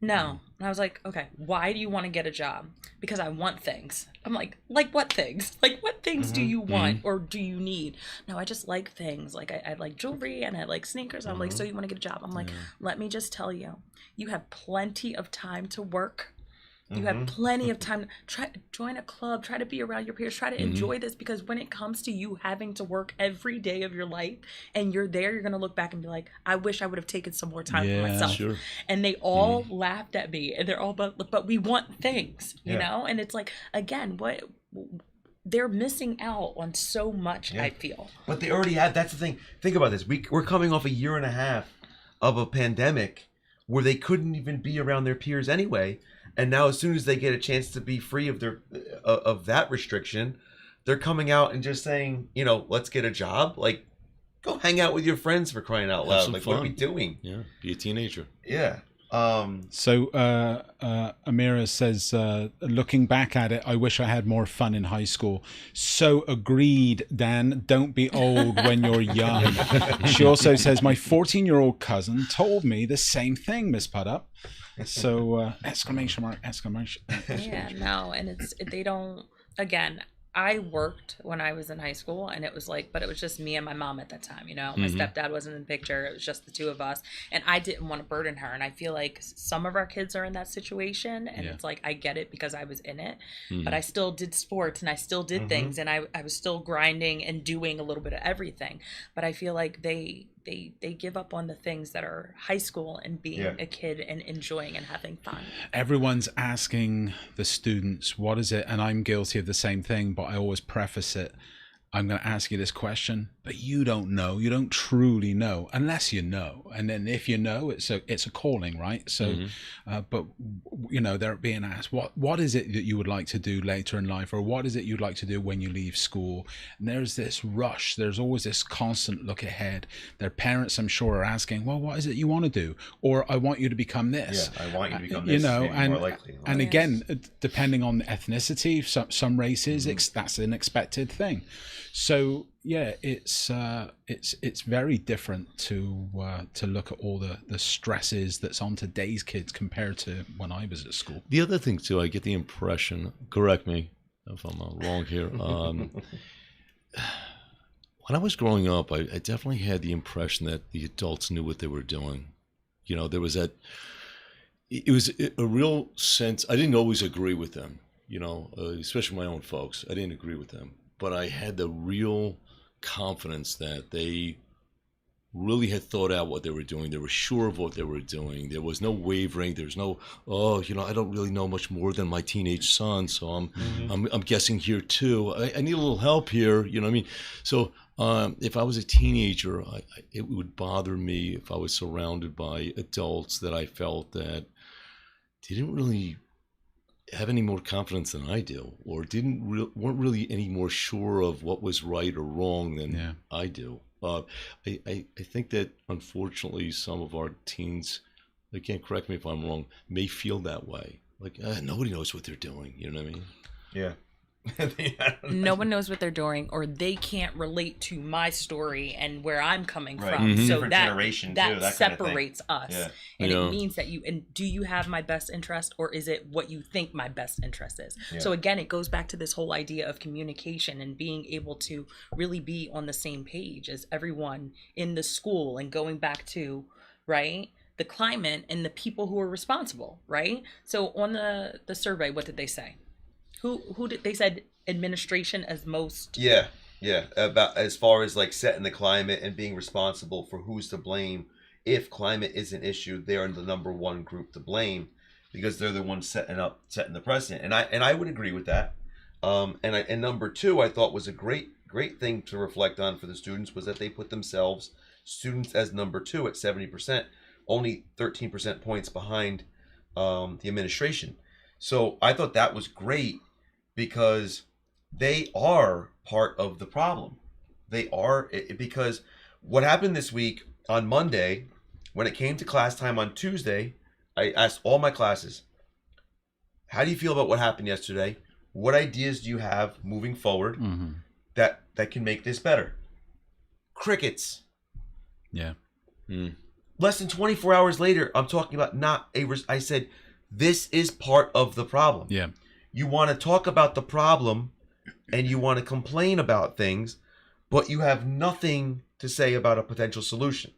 No. And I was like, okay, why do you want to get a job? Because I want things. I'm like what things? Like, what things do you want or do you need? No, I just like things. Like, I like jewelry and I like sneakers. I'm like, so you want to get a job? I'm like, let me just tell you, you have plenty of time to work. You have plenty of time. Try join a club. Try to be around your peers. Try to enjoy this, because when it comes to you having to work every day of your life and you're there, you're going to look back and be like, I wish I would have taken some more time for myself. Sure. And they all laughed at me, and they're all, but we want things, you know? And it's like, again, what they're missing out on so much, I feel. But they already have. That's the thing. Think about this. We're coming off a year and a half of a pandemic where they couldn't even be around their peers anyway. And now, as soon as they get a chance to be free of their of that restriction, they're coming out and just saying, you know, let's get a job. Like, go hang out with your friends, for crying out loud. Like, what are we doing? Yeah, be a teenager. Yeah. So Amira says, looking back at it, I wish I had more fun in high school. So agreed, Dan. Don't be old when you're young. She also says, my 14-year-old cousin told me the same thing, Miss Puddup. So exclamation mark. Yeah, no, and they don't, again, I worked when I was in high school, and it was like, but it was just me and my mom at that time, you know. My stepdad wasn't in the picture. It was just the two of us, and I didn't want to burden her. And I feel like some of our kids are in that situation, and it's like, I get it because I was in it, but I still did sports and I still did things, and I was still grinding and doing a little bit of everything. But I feel like they give up on the things that are high school and being a kid and enjoying and having fun. Everyone's asking the students, what is it? And I'm guilty of the same thing, but I always preface it. I'm going to ask you this question, but you don't know. You don't truly know unless you know. And then if you know, it's a calling, right? So, but you know, they're being asked, what is it that you would like to do later in life? Or what is it you'd like to do when you leave school? And there's this rush. There's always this constant look ahead. Their parents, I'm sure, are asking, well, what is it you want to do? Or I want you to become this. Yeah, I want you to become this. You know, and more likely. And again, depending on ethnicity, some races, that's an expected thing. So yeah, it's very different to look at all the stresses that's on today's kids compared to when I was at school. The other thing too, I get the impression, correct me if I'm wrong here. When I was growing up, I definitely had the impression that the adults knew what they were doing. You know, there was that. It was a real sense. I didn't always agree with them. You know, especially my own folks. I didn't agree with them. But I had the real confidence that they really had thought out what they were doing. They were sure of what they were doing. There was no wavering. There's no, oh, I don't really know much more than my teenage son, so I'm guessing here too. I need a little help here. You know what I mean? So if I was a teenager, it would bother me if I was surrounded by adults that I felt that didn't really have any more confidence than I do, or weren't really any more sure of what was right or wrong than I do. I think that unfortunately some of our teens, they can't correct me if I'm wrong, may feel that way. Like nobody knows what they're doing. You know what I mean? Yeah. No one knows what they're doing, or they can't relate to my story and where I'm coming Right. from. So Different generation, that too, that kind of separates us. Yeah. And it means that do you have my best interest, or is it what you think my best interest is? Yeah. So again, it goes back to this whole idea of communication and being able to really be on the same page as everyone in the school, and going back to, right, the climate and the people who are responsible, right? So on the survey, what did they say? Who did they said administration as most? Yeah. About as far as like setting the climate and being responsible for who's to blame. If climate is an issue, they're the number one group to blame, because they're the ones setting the precedent. And I would agree with that. And number two, I thought was a great thing to reflect on for the students, was that they put themselves, students, as number two at 70%, only 13% points behind the administration. So I thought that was great, because they are part of the problem. They are, because what happened this week on Monday, when it came to class time on Tuesday, I asked all my classes, how do you feel about what happened yesterday? What ideas do you have moving forward that can make this better? Crickets. Yeah. Less than 24 hours later, I'm talking about I said, this is part of the problem. Yeah. You want to talk about the problem and you want to complain about things, but you have nothing to say about a potential solution.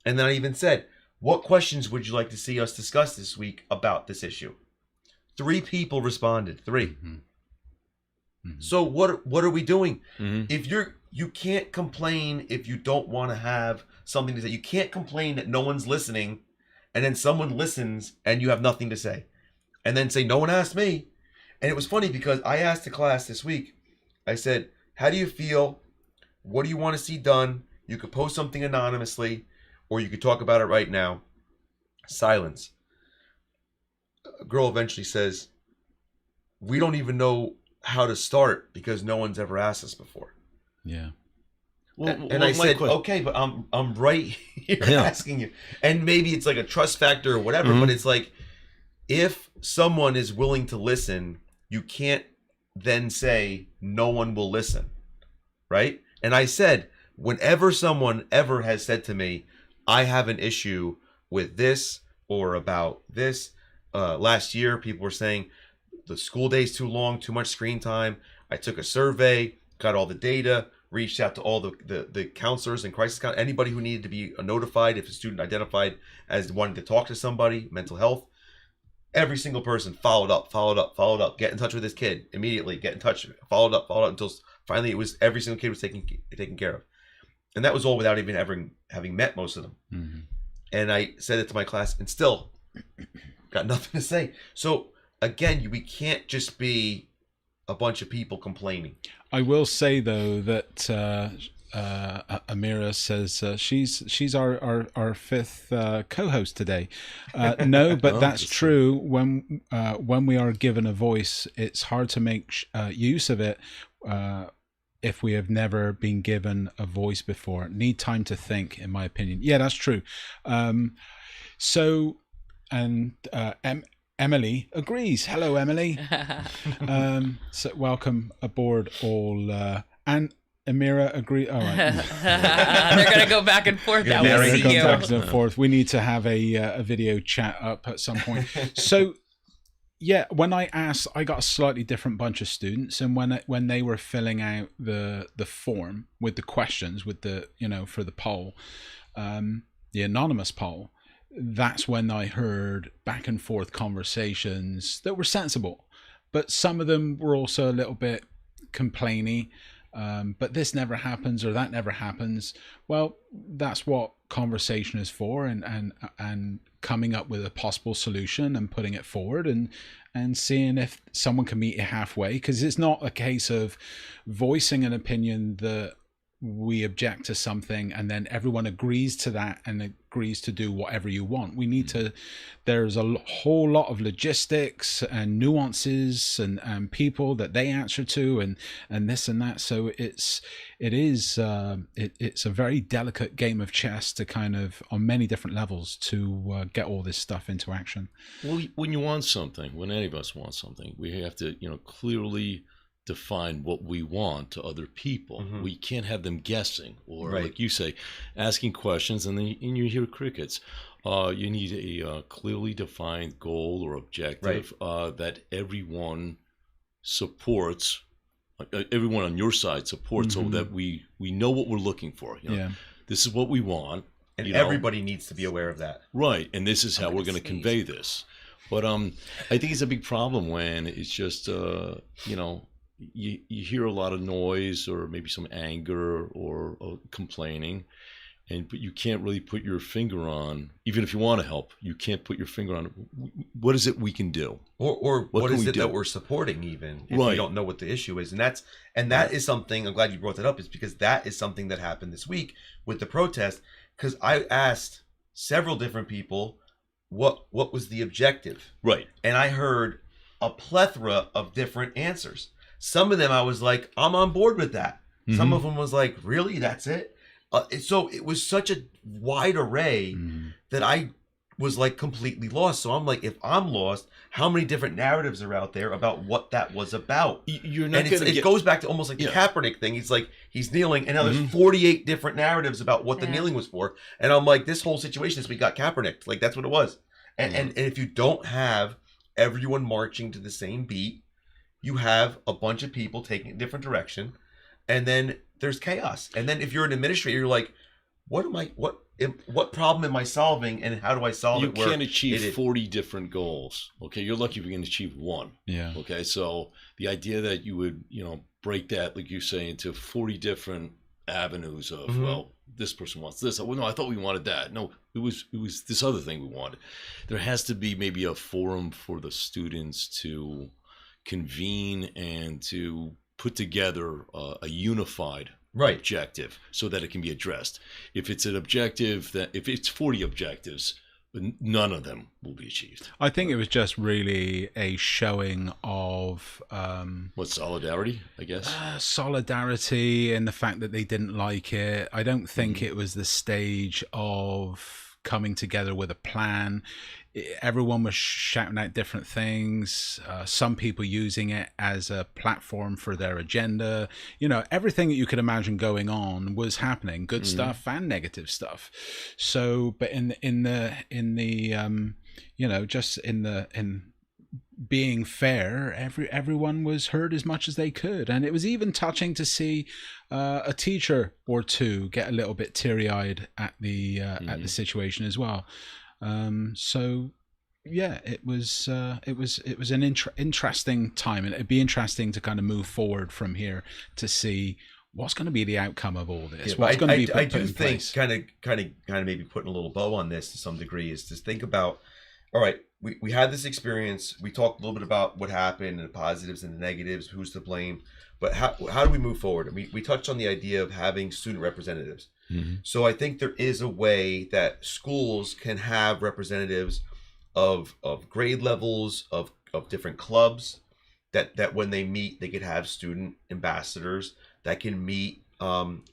And then I even said, what questions would you like to see us discuss this week about this issue? 3 people responded. 3. So what are we doing? If you can't complain if you don't want to have something to say. You can't complain that no one's listening, and then someone listens and you have nothing to say, and then say, no one asked me. And it was funny, because I asked the class this week, I said, how do you feel? What do you want to see done? You could post something anonymously, or you could talk about it right now. Silence. A girl eventually says, we don't even know how to start, because no one's ever asked us before. Yeah. And I said, okay, but I'm right here asking you. And maybe it's like a trust factor or whatever, but it's like, if someone is willing to listen, you can't then say no one will listen, right? And I said, whenever someone ever has said to me, I have an issue with this or about this, last year people were saying the school day's too long, too much screen time. I took a survey, got all the data, reached out to all the counselors and crisis counselors, anybody who needed to be notified if a student identified as wanting to talk to somebody, mental health. Every single person followed up, get in touch with this kid immediately, get in touch, followed up until finally it was every single kid was taken care of. And that was all without even ever having met most of them. And I said it to my class, and still got nothing to say. So again, we can't just be a bunch of people complaining. I will say though that Amira says she's our fifth co-host today. No, but that's true. When we are given a voice, it's hard to make use of it if we have never been given a voice before. Need time to think, in my opinion. Yeah, that's true. Emily agrees. Hello, Emily. So welcome aboard, all. And Amira agree. All right. They're gonna go back and forth. That Yeah, was back and forth. We need to have a video chat up at some point. So, yeah, when I asked, I got a slightly different bunch of students, and when they were filling out the form with the questions, with the for the poll, the anonymous poll, that's when I heard back and forth conversations that were sensible, but some of them were also a little bit complainy. but this never happens or that never happens. Well, that's what conversation is for, and coming up with a possible solution and putting it forward, and seeing if someone can meet you halfway, because it's not a case of voicing an opinion that we object to something and then everyone agrees to that and agrees to do whatever you want. We need to, there's a whole lot of logistics and nuances and people that they answer to and this and that. So it's a very delicate game of chess to kind of, on many different levels, to get all this stuff into action. Well, when you want something, when any of us want something, we have to, clearly define what we want to other people. Mm-hmm. We can't have them guessing or, Right. like you say, asking questions and then you hear crickets. You need a clearly defined goal or objective that everyone supports, everyone on your side supports, so that we know what we're looking for. This is what we want. And everybody needs to be aware of that. Right, and this is how we're going to convey this. But I think it's a big problem when it's just, you hear a lot of noise or maybe some anger or complaining, but you can't really put your finger on, even if you want to help, you can't put your finger on what is it we can do, or what is it that we're supporting, even if we don't know what the issue is. And that is something, I'm glad you brought that up, is because that is something that happened this week with the protest, because I asked several different people what was the objective, right, and I heard a plethora of different answers. Some of them I was like, I'm on board with that. Mm-hmm. Some of them was like, really, that's it? So it was such a wide array that I was like completely lost. So I'm like, if I'm lost, how many different narratives are out there about what that was about? You're not and it goes back to almost like the Kaepernick thing. He's like, he's kneeling, and now there's 48 different narratives about what the kneeling was for. And I'm like, this whole situation is we got Kaepernick. Like, that's what it was. And if you don't have everyone marching to the same beat, you have a bunch of people taking a different direction, and then there's chaos. And then if you're an administrator, you're like, what problem am I solving, and how do I solve it? You can't achieve 40 different goals. Okay, you're lucky if you can achieve one. Yeah. Okay, so the idea that you would, break that, like you say, into 40 different avenues of, well, this person wants this. Well, no, I thought we wanted that. No, it was this other thing we wanted. There has to be maybe a forum for the students to convene and to put together a unified objective so that it can be addressed. If it's an objective if it's 40 objectives, none of them will be achieved. I think it was just really a showing of solidarity, I guess. Solidarity, and the fact that they didn't like it. I don't think it was the stage of coming together with a plan. Everyone was shouting out different things, some people using it as a platform for their agenda. Everything that you could imagine going on was happening, good stuff and negative stuff. So, but in being fair, everyone was heard as much as they could. And it was even touching to see a teacher or two get a little bit teary-eyed at the situation as well. So yeah, it was an interesting time, and it'd be interesting to kind of move forward from here to see what's going to be the outcome of all this. What's going to be put in place. Kind of maybe putting a little bow on this to some degree is to think about, all right, we had this experience. We talked a little bit about what happened and the positives and the negatives, who's to blame, but how do we move forward? We touched on the idea of having student representatives. So I think there is a way that schools can have representatives of grade levels, of different clubs, that when they meet, they could have student ambassadors that can meet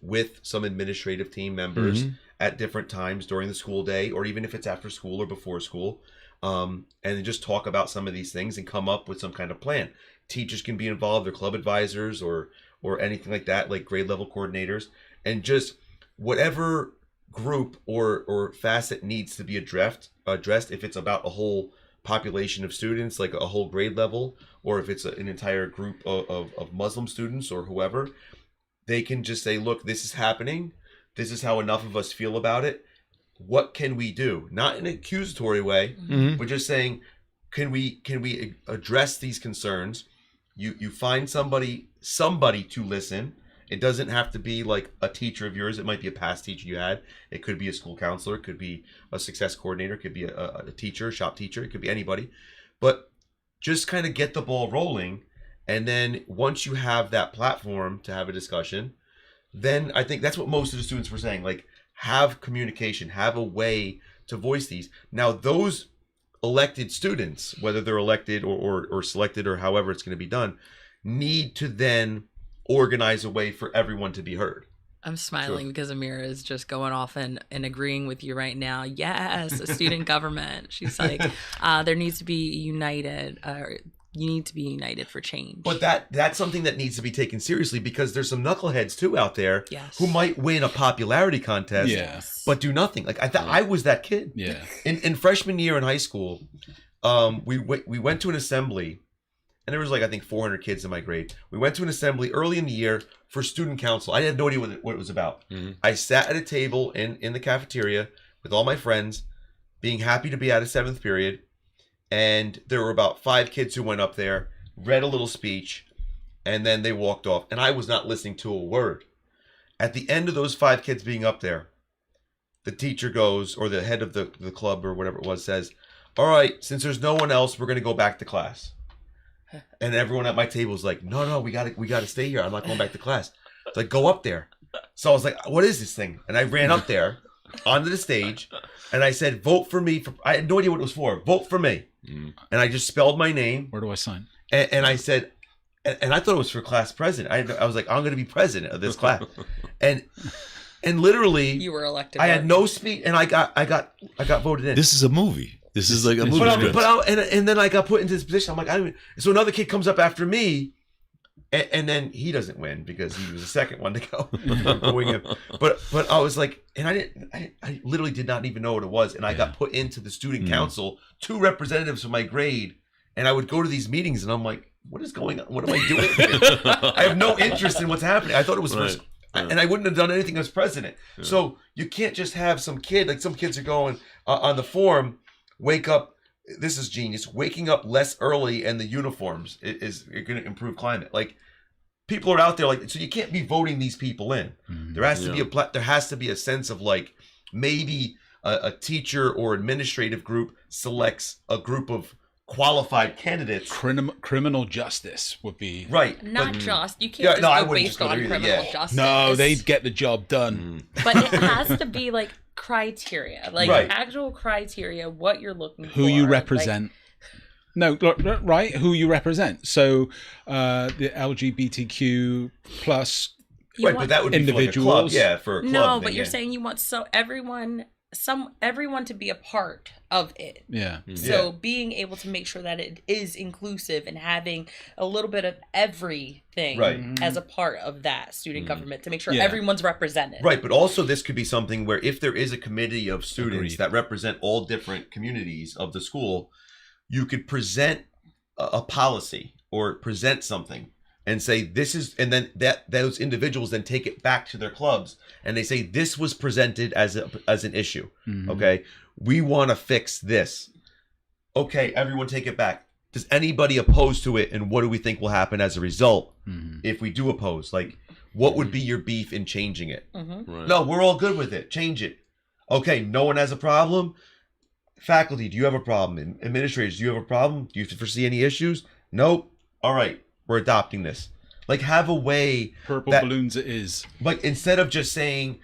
with some administrative team members at different times during the school day, or even if it's after school or before school, and just talk about some of these things and come up with some kind of plan. Teachers can be involved, or club advisors, or anything like that, like grade level coordinators, and just whatever group or facet needs to be addressed, if it's about a whole population of students, like a whole grade level, or if it's an entire group of Muslim students or whoever, they can just say, look, this is happening. This is how enough of us feel about it. What can we do? Not in an accusatory way, but just saying, can we address these concerns? You find somebody to listen, It doesn't have to be like a teacher of yours. It might be a past teacher you had. It could be a school counselor. It could be a success coordinator. It could be a teacher, shop teacher. It could be anybody. But just kind of get the ball rolling. And then once you have that platform to have a discussion, then I think that's what most of the students were saying. Like, have communication, have a way to voice these. Now, those elected students, whether they're elected or selected or however it's going to be done, need to then organize a way for everyone to be heard. I'm smiling because Amira is just going off and agreeing with you right now. Yes, a student government. She's like, there needs to be united. You need to be united for change. But that's something that needs to be taken seriously, because there's some knuckleheads too out there who might win a popularity contest, but do nothing. Like I was that kid. Yeah. In freshman year in high school, we went to an assembly. And there was like, I think 400 kids in my grade. We went to an assembly early in the year for student council. I had no idea what it was about. Mm-hmm. I sat at a table in the cafeteria with all my friends, being happy to be out of 7th period. And there were about 5 kids who went up there, read a little speech, and then they walked off. And I was not listening to a word. At the end of those 5 kids being up there, the teacher goes, or the head of the club or whatever it was says, all right, since there's no one else, we're going to go back to class. And everyone at my table was like, no, we gotta stay here. I'm not going back to class. It's like, go up there. So I was like, what is this thing? And I ran up there onto the stage and I said, vote for me. I had no idea what it was for. Vote for me. Mm. And I just spelled my name. Where do I sign? And I said, and I thought it was for class president. I was like, I'm going to be president of this class. And literally, you were elected. I had no speech, and I got voted in. This is a movie. This is like a movie. And then I got put into this position. I'm like, so another kid comes up after me, and then he doesn't win because he was the second one to go. But I was like, and I literally did not even know what it was, and I got put into the student council, 2 representatives from my grade, and I would go to these meetings, and I'm like, what is going on? What am I doing here? I have no interest in what's happening. I thought it was first. And I wouldn't have done anything as president. Yeah. So you can't just have some kid, like some kids are going on the forum, wake up. This is genius. Waking up less early and the uniforms is going to improve climate. Like, people are out there, like, so you can't be voting these people in. Mm-hmm. There has to be a sense of, like, maybe a teacher or administrative group selects a group of qualified candidates. Criminal justice would be right. Not just you can't go based on criminal justice. No, they'd get the job done. But it has to be like criteria, like actual criteria, what you're looking for, who you represent. Right, who you represent. So the LGBTQ plus but that would be individuals. For a club. No, but you're saying you want everyone to be a part of it. Yeah. So being able to make sure that it is inclusive and having a little bit of everything as a part of that student government to make sure everyone's represented. Right, but also this could be something where if there is a committee of students that represent all different communities of the school, you could present a policy or present something and say this is, and then those individuals then take it back to their clubs and they say this was presented as an issue. Mm-hmm. Okay, we want to fix this. Okay, everyone take it back. Does anybody oppose to it, and what do we think will happen as a result if we do oppose? Like, what would be your beef in changing it? Mm-hmm. Right. No, we're all good with it. Change it. Okay, no one has a problem. Faculty, do you have a problem? Administrators, do you have a problem? Do you foresee any issues? Nope. All right. We're adopting this. Like, have a way. Purple balloons it is. Like, instead of just saying,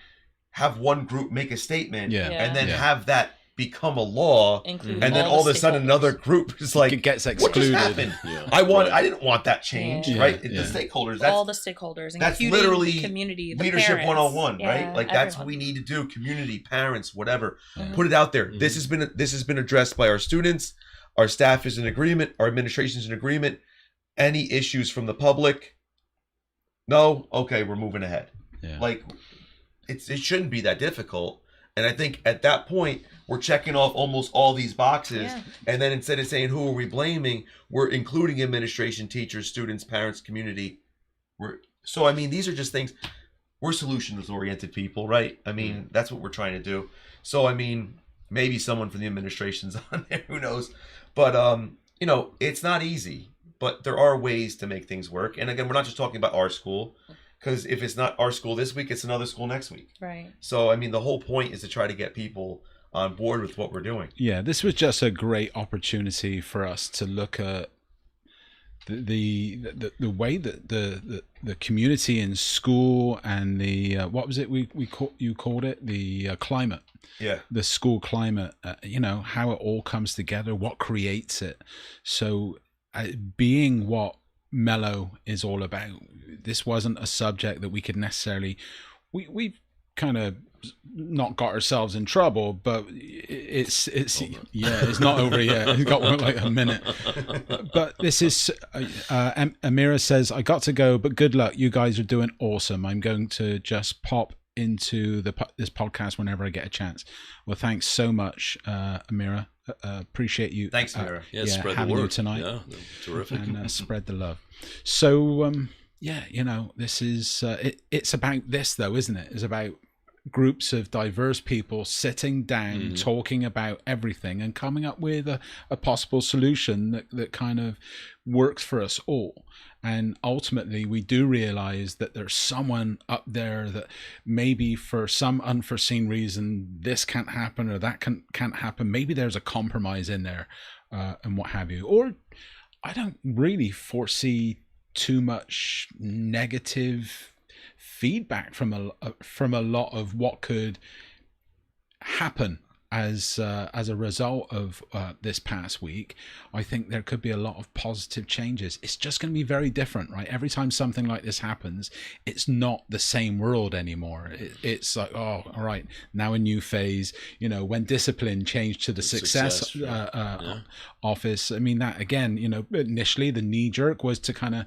have one group make a statement and then have that become a law, and then all of a sudden another group is like, it gets excluded. What just happened? Yeah. I didn't want that change, right? The stakeholders. All the stakeholders. That's literally community, leadership parents. 101, right? Like, that's what we need to do. Community, parents, whatever. Mm-hmm. Put it out there. Mm-hmm. This has been addressed by our students. Our staff is in agreement. Our administration is in agreement. Any issues from the public? No? Okay, we're moving ahead. Yeah. Like, it shouldn't be that difficult. And I think at that point, we're checking off almost all these boxes. Yeah. And then instead of saying, who are we blaming? We're including administration, teachers, students, parents, community. So, I mean, these are just things. We're solutions-oriented people, right? I mean, that's what we're trying to do. So, I mean, maybe someone from the administration's on there. Who knows? But, it's not easy. But there are ways to make things work. And again, we're not just talking about our school, because if it's not our school this week, it's another school next week. Right. So I mean, the whole point is to try to get people on board with what we're doing. Yeah, this was just a great opportunity for us to look at the way that the community in school and the what was it you called it, the climate, the school climate, how it all comes together, what creates it. So being what Mellow is all about, this wasn't a subject that we could necessarily we've kind of not got ourselves in trouble, but it's not over yet. It's got like a minute. But this is Amira says, I got to go, but good luck. You guys are doing awesome. I'm going to just pop into this podcast whenever I get a chance. Well, thanks so much, Amira. Appreciate you. Thanks, Amira. Spread having the word you tonight. Yeah, terrific. And spread the love. So this is it's about this though, isn't it? It's about groups of diverse people sitting down, talking about everything and coming up with a possible solution that kind of works for us all. And ultimately we do realize that there's someone up there that maybe for some unforeseen reason this can't happen or that can't happen. Maybe there's a compromise in there and what have you. Or I don't really foresee too much negative feedback from a lot of what could happen as a result of this past week. I think there could be a lot of positive changes. It's just going to be very different, right? Every time something like this happens, it's not the same world anymore. It's like, oh, all right, now a new phase. When discipline changed to the success office. I mean, that again, initially the knee jerk was to kind of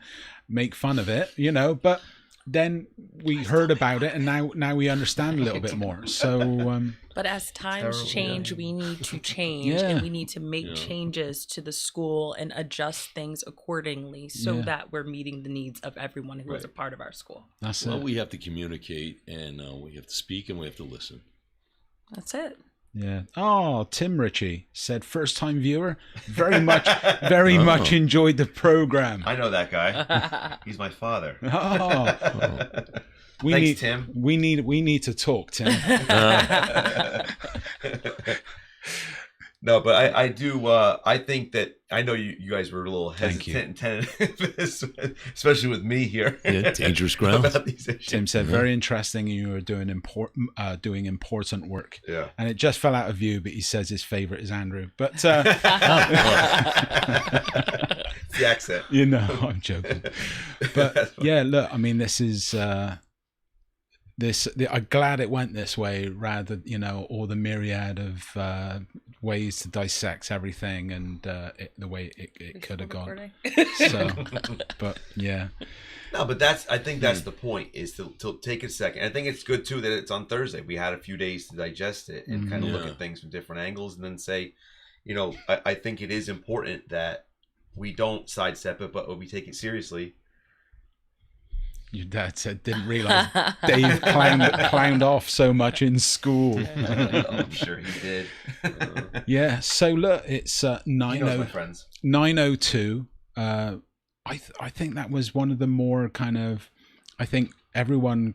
make fun of it, but then we heard about it and now we understand a little bit more. So but as times change, we need to change, and we need to make changes to the school and adjust things accordingly so that we're meeting the needs of everyone who is a part of our school. That's well, it. we have to communicate, and we have to speak, and we have to listen. That's it. Yeah. Oh, Tim Ritchie said, first time viewer, very much enjoyed the program. I know that guy. He's my father. Thanks, Tim. We need to talk, Tim. No, but I do. I think that I know you guys were a little hesitant and tentative, especially with me here. Yeah, dangerous ground. About these issues. Tim said, very interesting. You are doing important work. Yeah. And it just fell out of view, but he says his favorite is Andrew. But the accent. I'm joking. But yeah, look, I mean, this is. I'm glad it went this way rather, all the myriad of ways to dissect everything and the way it could have gone. So, but yeah. No, but I think that's the point, is to take a second. I think it's good too that it's on Thursday. We had a few days to digest it and kind of look at things from different angles and then say, I think it is important that we don't sidestep it, but we take it seriously. Your dad said, didn't realize Dave clowned off so much in school. I'm sure he did. Yeah, so look, it's 9:02. I think that was one of the more kind of, I think everyone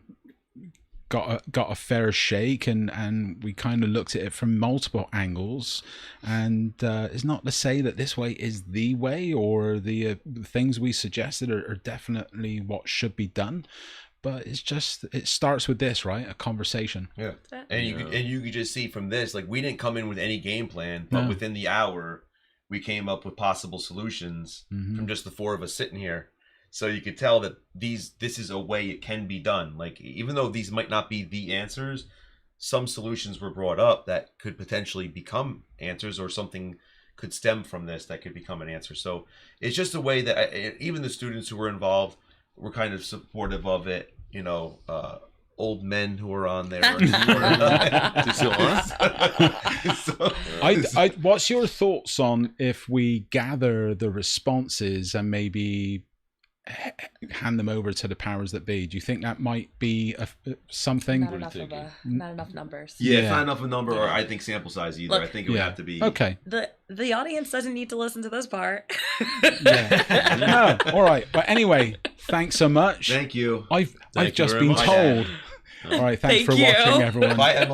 got a fair shake and we kind of looked at it from multiple angles, and it's not to say that this way is the way or the things we suggested are definitely what should be done, but it starts with this, right? A conversation. Yeah. And you could just see from this, like, we didn't come in with any game plan, but within the hour we came up with possible solutions from just the four of us sitting here. So you could tell that this is a way it can be done. Like, even though these might not be the answers, some solutions were brought up that could potentially become answers, or something could stem from this that could become an answer. So it's just a way that even the students who were involved were kind of supportive of it. Old men who were on there. What's your thoughts on if we gather the responses and maybe hand them over to the powers that be? Do you think that might be something? Not enough numbers. Yeah, it's not enough of a number, or I think sample size either. Look, I think it would have to be okay. The audience doesn't need to listen to this part. No, all right. But anyway, thanks so much. Thank you. I've Thank you just very been much. told. All right, thanks Thank for you. watching, everyone. Bye, Emily.